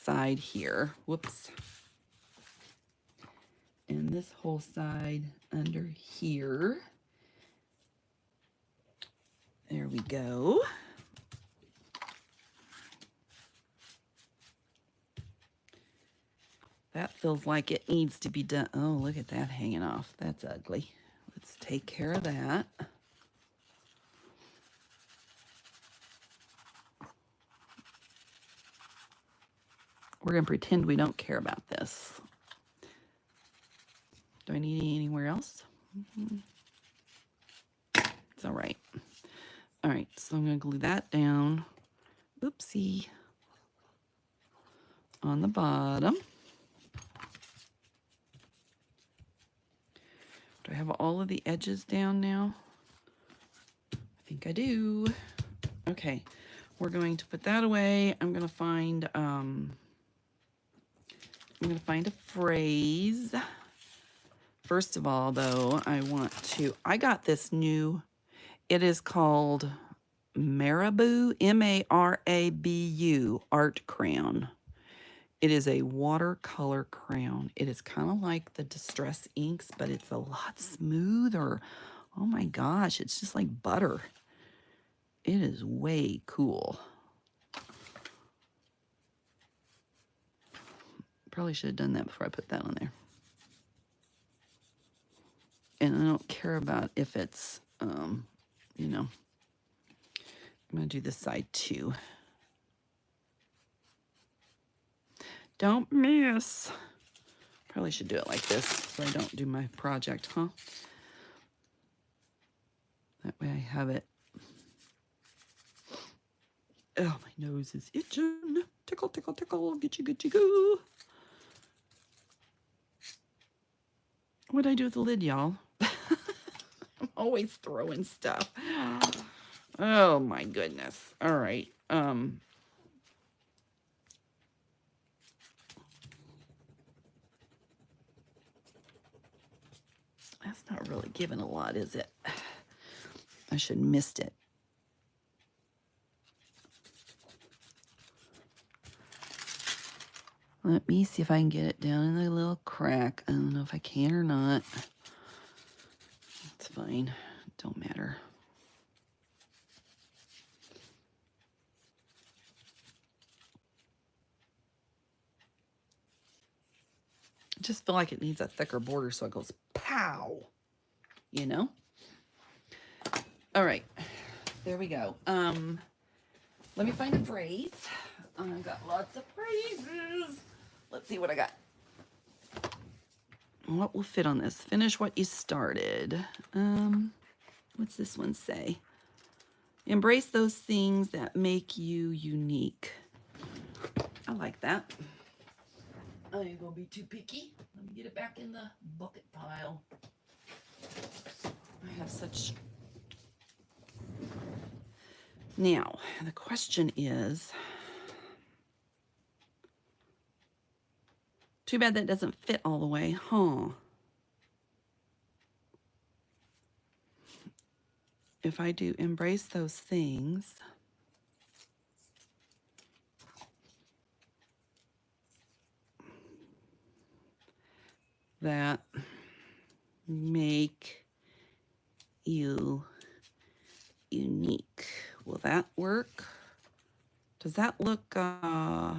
side here. Whoops. And this whole side under here. There we go. That feels like it needs to be done. Oh, look at that hanging off. That's ugly. Let's take care of that. We're going to pretend we don't care about this. Do I need anywhere else? It's all right. All right, so I'm going to glue that down. Oopsie. On the bottom. Do I have all of the edges down now? I think I do. Okay, we're going to put that away. I'm going to find a phrase. First of all, though, I got this new, it is called Marabu, M-A-R-A-B-U, art crayon. It is a watercolor crayon. It is kind of like the Distress inks, but it's a lot smoother. Oh my gosh, it's just like butter. It is way cool. Probably should have done that before I put that on there. And I don't care about if it's, you know, I'm going to do this side too. Don't miss. Probably should do it like this so I don't do my project, huh? That way I have it. Oh, my nose is itching. Tickle, tickle, tickle. Gitchy, gitchy, goo. What'd I do with the lid, y'all? I'm always throwing stuff. Oh, my goodness. All right. That's not really giving a lot, is it? I should have missed it. Let me see if I can get it down in the little crack. I don't know if I can or not. It's fine. Don't matter. I just feel like it needs a thicker border so it goes pow, you know? All right, there we go. Let me find a phrase. I've got lots of phrases. Let's see what I got. What will fit on this? Finish what you started. What's this one say? Embrace those things that make you unique. I like that. I ain't gonna be too picky. Let me get it back in the bucket pile. I have such... Now, the question is... Too bad that doesn't fit all the way, huh? If I do embrace those things... that make you unique. Will that work? Does that look, I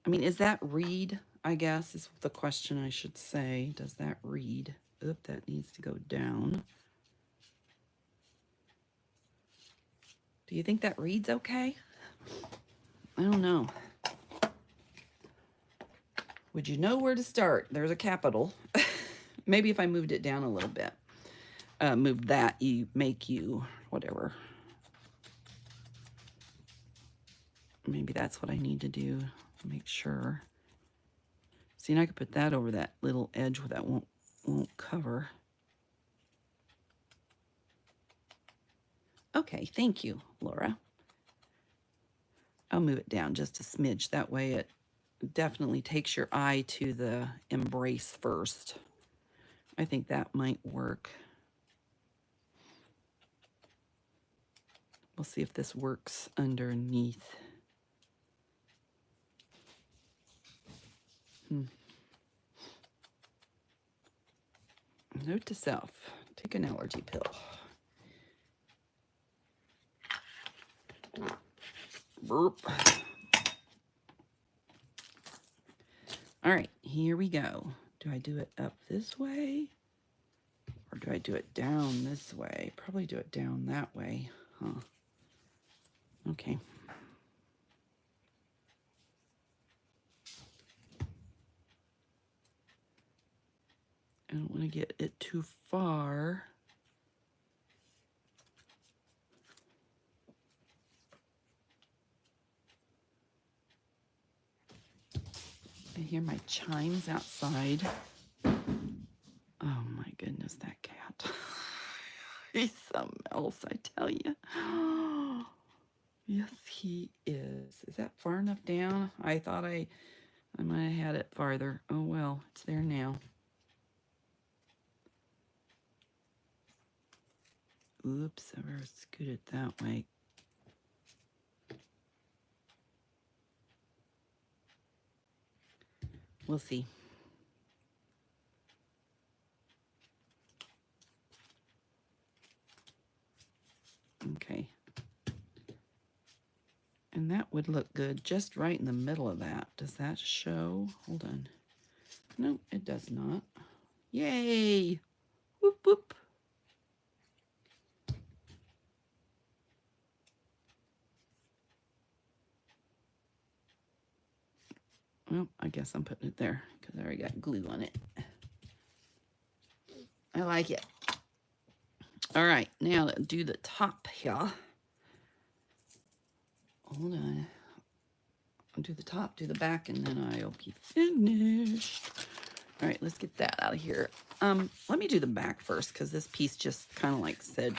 mean, is that read, I guess, is the question I should say. Does that read? Oop, that needs to go down. Do you think that reads okay? I don't know. Would you know where to start? There's a capital. Maybe if I moved it down a little bit. Move that, you make you, whatever. Maybe that's what I need to do to make sure. See, and I could put that over that little edge where that won't cover. Okay, thank you, Laura. I'll move it down just a smidge. That way it definitely takes your eye to the embrace first. I think that might work. We'll see if this works underneath. Note to self, take an allergy pill. Burp. All right, here we go. Do I do it up this way? Or do I do it down this way? Probably do it down that way, huh? Okay. I don't want to get it too far. I hear my chimes outside. Oh my goodness, that cat. He's something else, I tell you. Yes, he is. Is that far enough down? I thought I might have had it farther. Oh well, it's there now. Oops, I better scoot it that way. We'll see. Okay. And that would look good just right in the middle of that. Does that show? Hold on. No, it does not. Yay! Whoop, whoop. Well, I guess I'm putting it there because I already got glue on it. I like it. All right, now let's do the top here. Hold on. I'll do the top, do the back, and then I'll be finished. All right, let's get that out of here. Let me do the back first because this piece just kind of like said,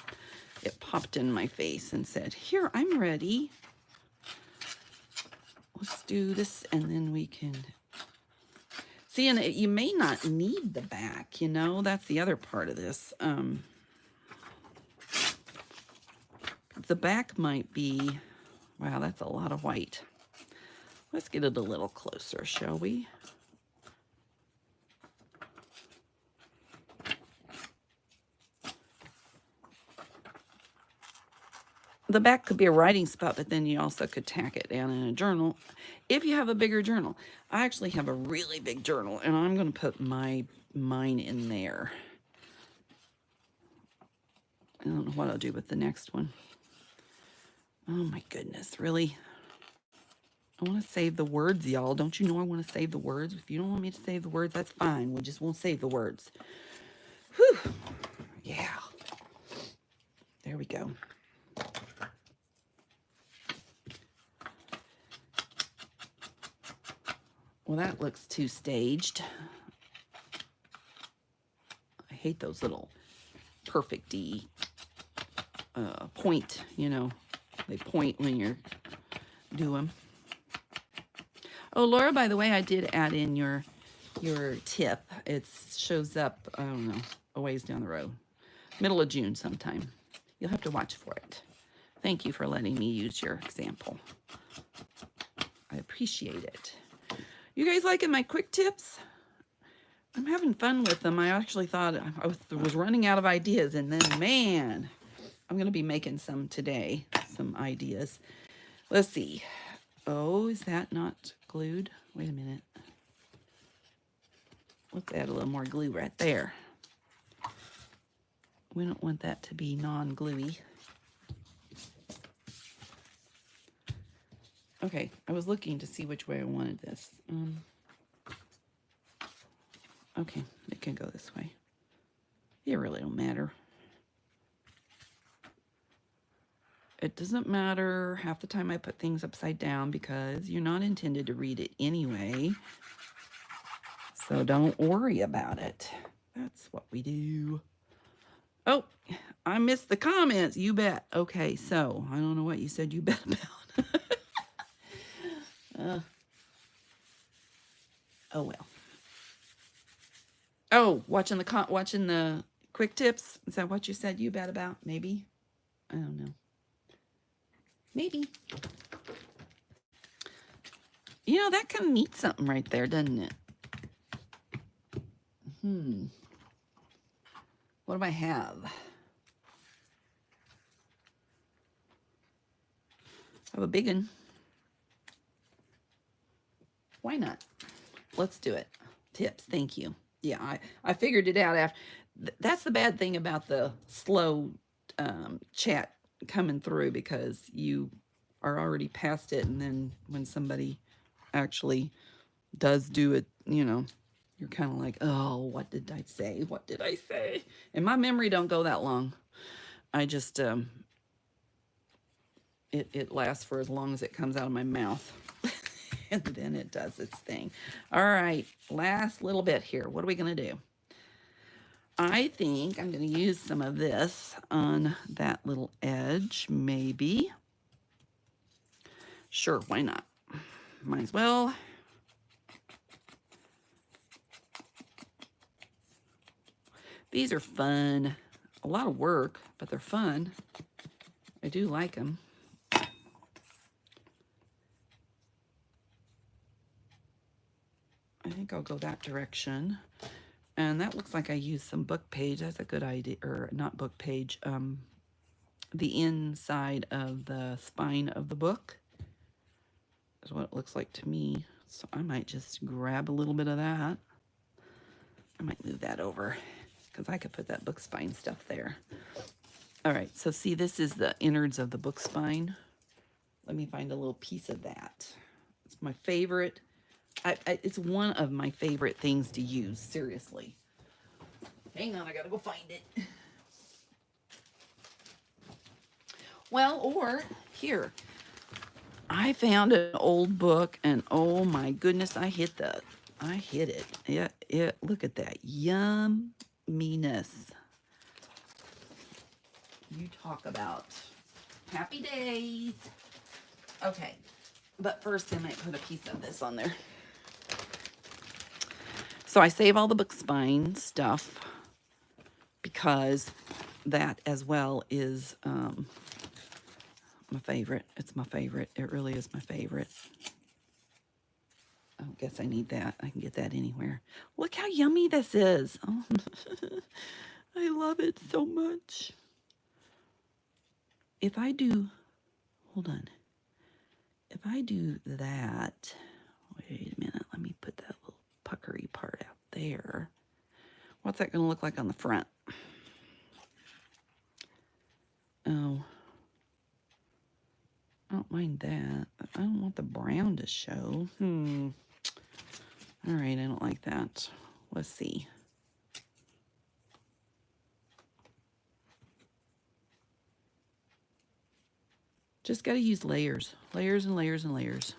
it popped in my face and said, here, I'm ready. Let's do this and then we can see. And you may not need the back, you know, that's the other part of this. The back might be, wow, that's a lot of white. Let's get it a little closer, shall we? The back could be a writing spot, but then you also could tack it down in a journal if you have a bigger journal. I actually have a really big journal, and I'm going to put mine in there. I don't know what I'll do with the next one. Oh my goodness, really? I want to save the words, y'all. Don't you know I want to save the words? If you don't want me to save the words, that's fine. We just won't save the words. Whew. Yeah. There we go. Well, that looks too staged. I hate those little perfect-y point, you know. They point when you're doing. Oh, Laura, by the way, I did add in your tip. It shows up, I don't know, a ways down the road. Middle of June sometime. You'll have to watch for it. Thank you for letting me use your example. I appreciate it. You guys liking my quick tips? I'm having fun with them. I actually thought I was running out of ideas, and then, man, I'm going to be making some today, some ideas. Let's see. Oh, is that not glued? Wait a minute. Let's add a little more glue right there. We don't want that to be non-gluey. Okay, I was looking to see which way I wanted this. Okay, it can go this way. It really don't matter. It doesn't matter half the time I put things upside down because you're not intended to read it anyway. So don't worry about it. That's what we do. Oh, I missed the comments. You bet. Okay, so I don't know what you said you bet about. Oh well. Oh, watching the quick tips. Is that what you said you bet about? Maybe. I don't know. Maybe. You know, that kind of needs something right there, doesn't it? What do I have? I have a big one. Why not? Let's do it. Tips. Thank you. Yeah, I figured it out after. That's the bad thing about the slow chat coming through, because you are already past it, and then when somebody actually does do it, you know, you're kind of like, oh, what did I say? What did I say? And my memory don't go that long. I just it lasts for as long as it comes out of my mouth. And then it does its thing. All right, last little bit here. What are we going to do? I think I'm going to use some of this on that little edge, maybe. Sure, why not? Might as well. These are fun. A lot of work, but they're fun. I do like them. I think I'll go that direction. And that looks like I used some book page. That's a good idea. Or not book page. The inside of the spine of the book is what it looks like to me. So I might just grab a little bit of that. I might move that over because I could put that book spine stuff there. All right, so see, this is the innards of the book spine. Let me find a little piece of that. It's my favorite. It's one of my favorite things to use, seriously. Hang on, I gotta go find it. Well, or here, I found an old book, and oh my goodness, I hit it. Yeah, look at that yumminess. You talk about happy days. Okay, but first I might put a piece of this on there. So I save all the book spine stuff because that as well is my favorite. It's my favorite. It really is my favorite. I don't guess I need that. I can get that anywhere. Look how yummy this is. Oh, I love it so much. If I do, hold on. If I do that, wait a minute. Let me put that little puckery part out there. What's that going to look like on the front? Oh, I don't mind that. I don't want the brown to show. All right, I don't like that. Let's see. Just got to use layers. Layers and layers and layers.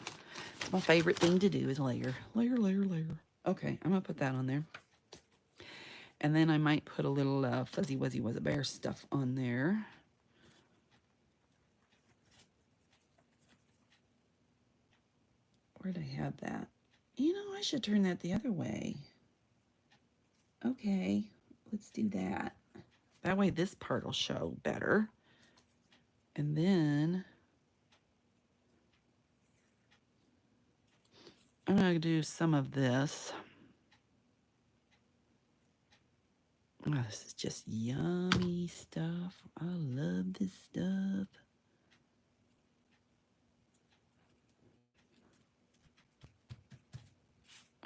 It's my favorite thing to do is layer. Layer, layer, layer. Okay, I'm going to put that on there. And then I might put a little Fuzzy Wuzzy Was a Bear stuff on there. Where'd I have that? You know, I should turn that the other way. Okay, let's do that. That way this part will show better. And then I'm going to do some of this. Oh, this is just yummy stuff. I love this stuff.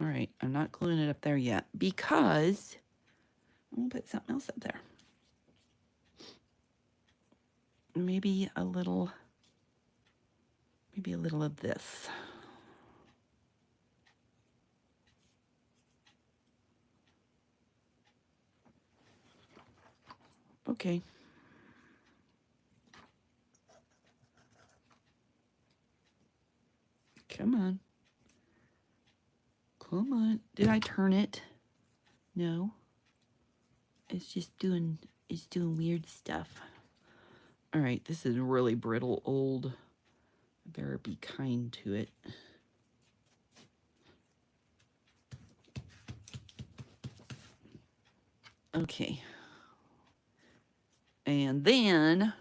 All right, I'm not gluing it up there yet because I'm going to put something else up there. Maybe a little of this. Okay. Come on. Come on. Did I turn it? No. It's doing weird stuff. All right, this is really brittle old. I better be kind to it. Okay. And then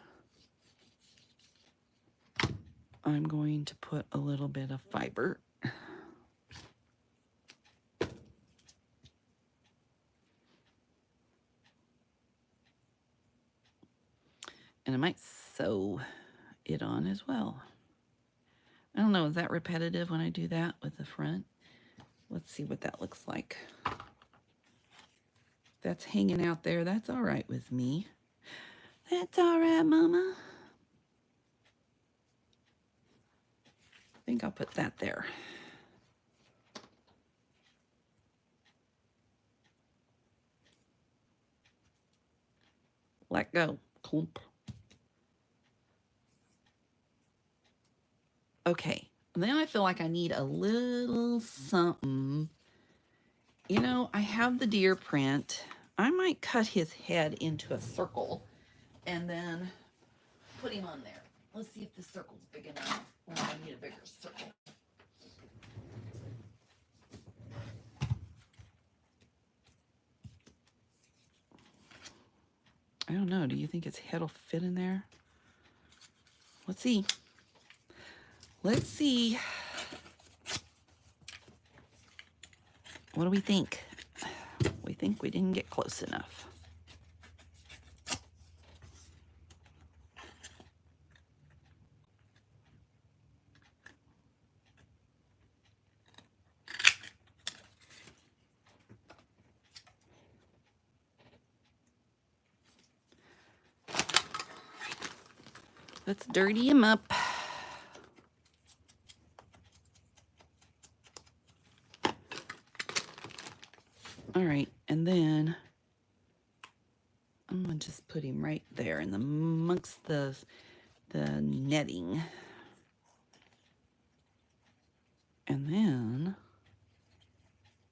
I'm going to put a little bit of fiber. And I might sew it on as well. I don't know, is that repetitive when I do that with the front? Let's see what that looks like. That's hanging out there. That's all right with me. That's all right, Mama. I think I'll put that there. Let go. Clump. Okay. And then I feel like I need a little something. You know, I have the deer print. I might cut his head into a circle and then put him on there. Let's see if this circle's big enough. Or I need a bigger circle. I don't know. Do you think his head will fit in there? Let's see. Let's see. What do we think? We think we didn't get close enough. Let's dirty him up. All right, and then I'm gonna just put him right there in the amongst the netting. And then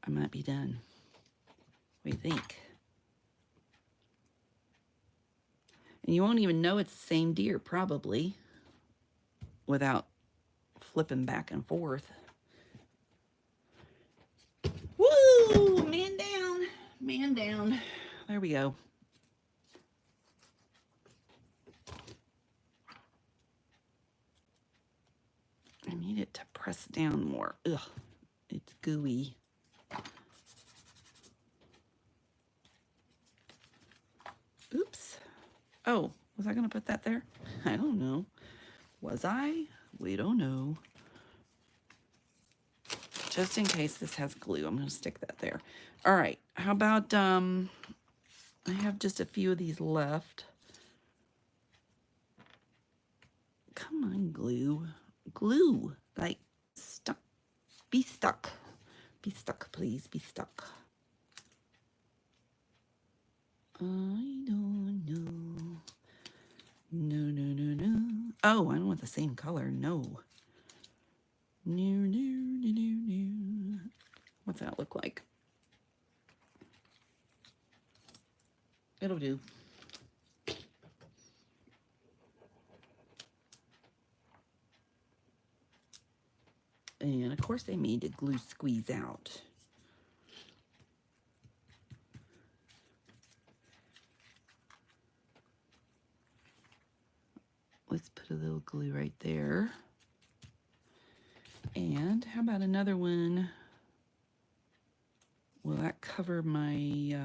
I might be done. What do you think? And you won't even know it's the same deer, probably, without flipping back and forth. Woo! Man down. Man down. There we go. I need it to press down more. Ugh, it's gooey. Oops. Oh, was I going to put that there? I don't know. Was I? We don't know. Just in case this has glue, I'm going to stick that there. All right. How about, I have just a few of these left. Come on, glue. Glue. Like, stuck. Be stuck. Be stuck, please. Be stuck. I don't know. No, no, no, no. Oh, I don't want the same color. No. No, no, no, no, no. What's that look like? It'll do. And of course they made the glue squeeze out. Let's put a little glue right there. And how about another one? Will that cover my,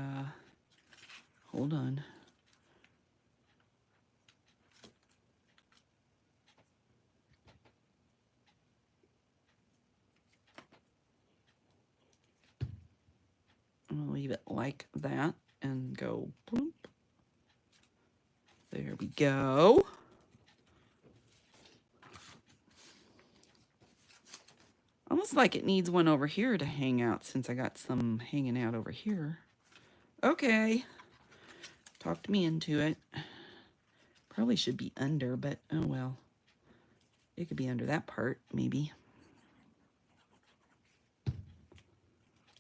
hold on. I'm gonna leave it like that and go bloop. There we go. Almost like it needs one over here to hang out since I got some hanging out over here. Okay. Talked me into it. Probably should be under, but oh well. It could be under that part, maybe.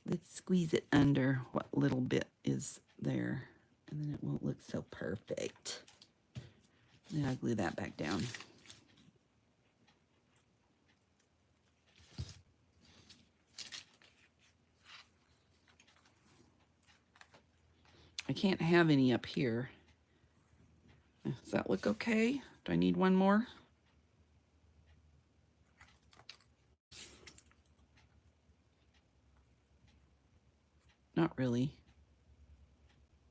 Let's squeeze it under what little bit is there. And then it won't look so perfect. Then I'll glue that back down. I can't have any up here. Does that look okay? Do I need one more? Not really.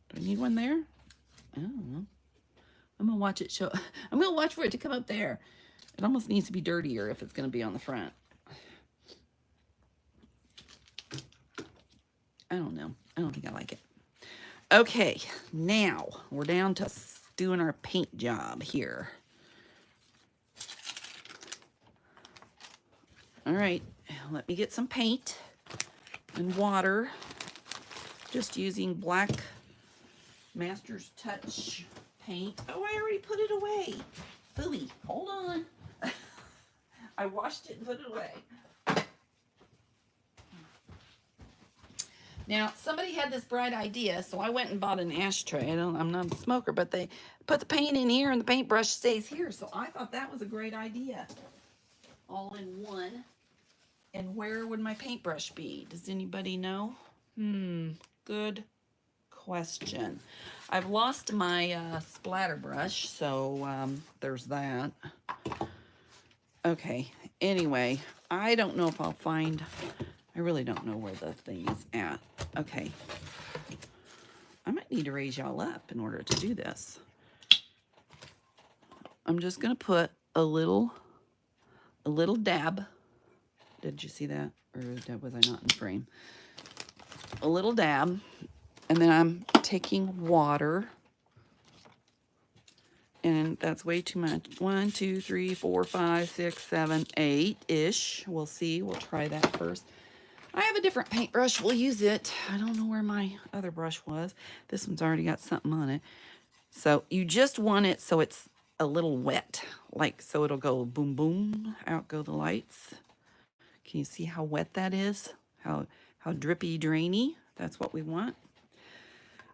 Do I need one there? I don't know. I'm gonna watch it show. I'm gonna watch for it to come up there. It almost needs to be dirtier if it's gonna be on the front. I don't know. I don't think I like it. Okay, now we're down to doing our paint job here. All right, let me get some paint and water. Just using black Master's Touch paint. Oh, I already put it away. Philly, hold on. I washed it and put it away. Now, somebody had this bright idea, so I went and bought an ashtray. I'm not a smoker, but they put the paint in here and the paintbrush stays here. So I thought that was a great idea. All in one. And where would my paintbrush be? Does anybody know? Good question. I've lost my splatter brush, so there's that. Okay, anyway, I don't know if I'll find... I really don't know where the thing is at. Okay. I might need to raise y'all up in order to do this. I'm just going to put a little dab. Did you see that? Or was I not in frame? A little dab. And then I'm taking water. And that's way too much. 1, 2, 3, 4, 5, 6, 7, 8-ish. We'll see. We'll try that first. I have a different paintbrush. We'll use it. I don't know where my other brush was. This one's already got something on it. So you just want it so it's a little wet. Like, so it'll go boom, boom. Out go the lights. Can you see how wet that is? How drippy, drainy? That's what we want.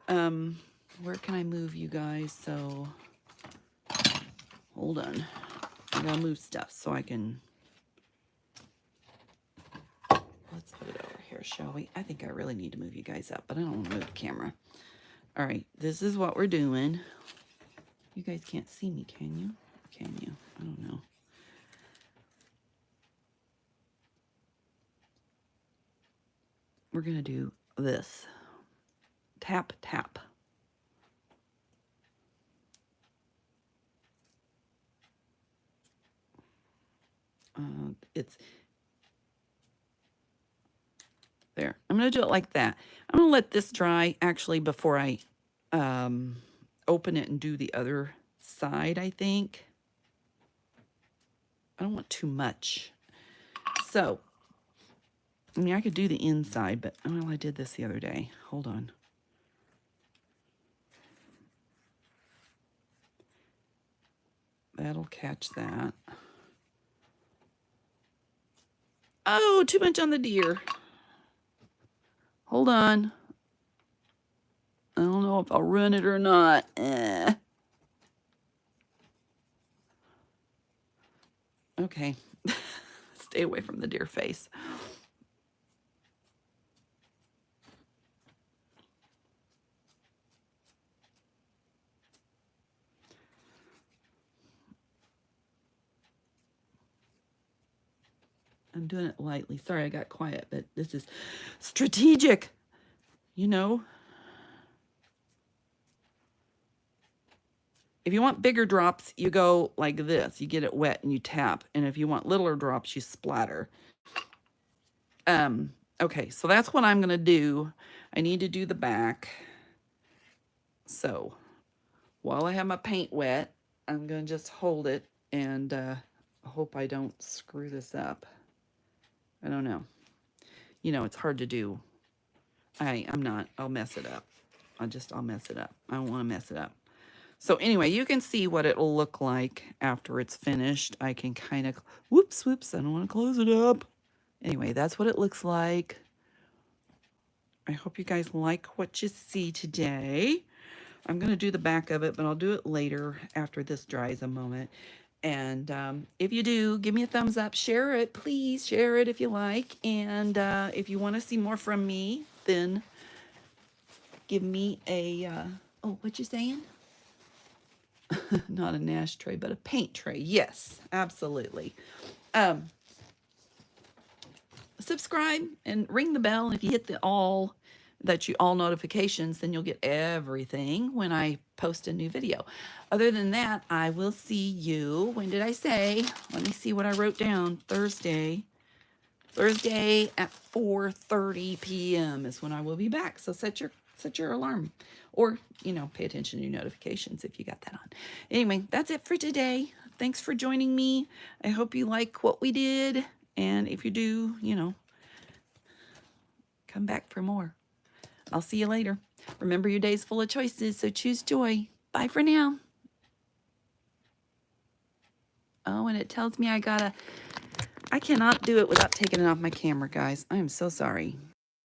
Where can I move you guys? So, hold on. I gotta move stuff so I can... Let's put it over here, shall we? I think I really need to move you guys up, but I don't want to move the camera. All right, this is what we're doing. You guys can't see me, can you? Can you? I don't know. We're going to do this. Tap, tap. It's... There. I'm going to do it like that. I'm going to let this dry actually before I open it and do the other side, I think. I don't want too much. So, I mean, I could do the inside, but well, I did this the other day. Hold on. That'll catch that. Oh, too much on the deer. Hold on. I don't know if I'll run it or not. Okay. Stay away from the deer face. I'm doing it lightly. Sorry, I got quiet, but this is strategic, you know. If you want bigger drops, you go like this. You get it wet and you tap. And if you want littler drops, you splatter. Okay, so that's what I'm going to do. I need to do the back. So while I have my paint wet, I'm going to just hold it and hope I don't screw this up. I don't know. You know, it's hard to do. I'm not. I'll mess it up. I'll mess it up. I don't want to mess it up. So anyway, you can see what it'll look like after it's finished. I can kind of, whoops, I don't want to close it up. Anyway, that's what it looks like. I hope you guys like what you see today. I'm going to do the back of it, but I'll do it later after this dries a moment. And if you do, give me a thumbs up. Share it. Please share it if you like. And if you want to see more from me, then give me a... oh, what you saying? Not an ashtray, but a paint tray. Yes, absolutely. Subscribe and ring the bell. And if you hit the all, that you all notifications, then you'll get everything when I post a new video. Other than that, I will see you. When did I say? Let me see what I wrote down. Thursday at 4:30 p.m. is when I will be back. So set your alarm, or pay attention to your notifications if you got that on. Anyway, that's it for today. Thanks for joining me. I hope you like what we did, and if you do, come back for more. I'll see you later. Remember, your day's full of choices, so choose joy. Bye for now. Oh, and it tells me I cannot do it without taking it off my camera, guys. I am so sorry.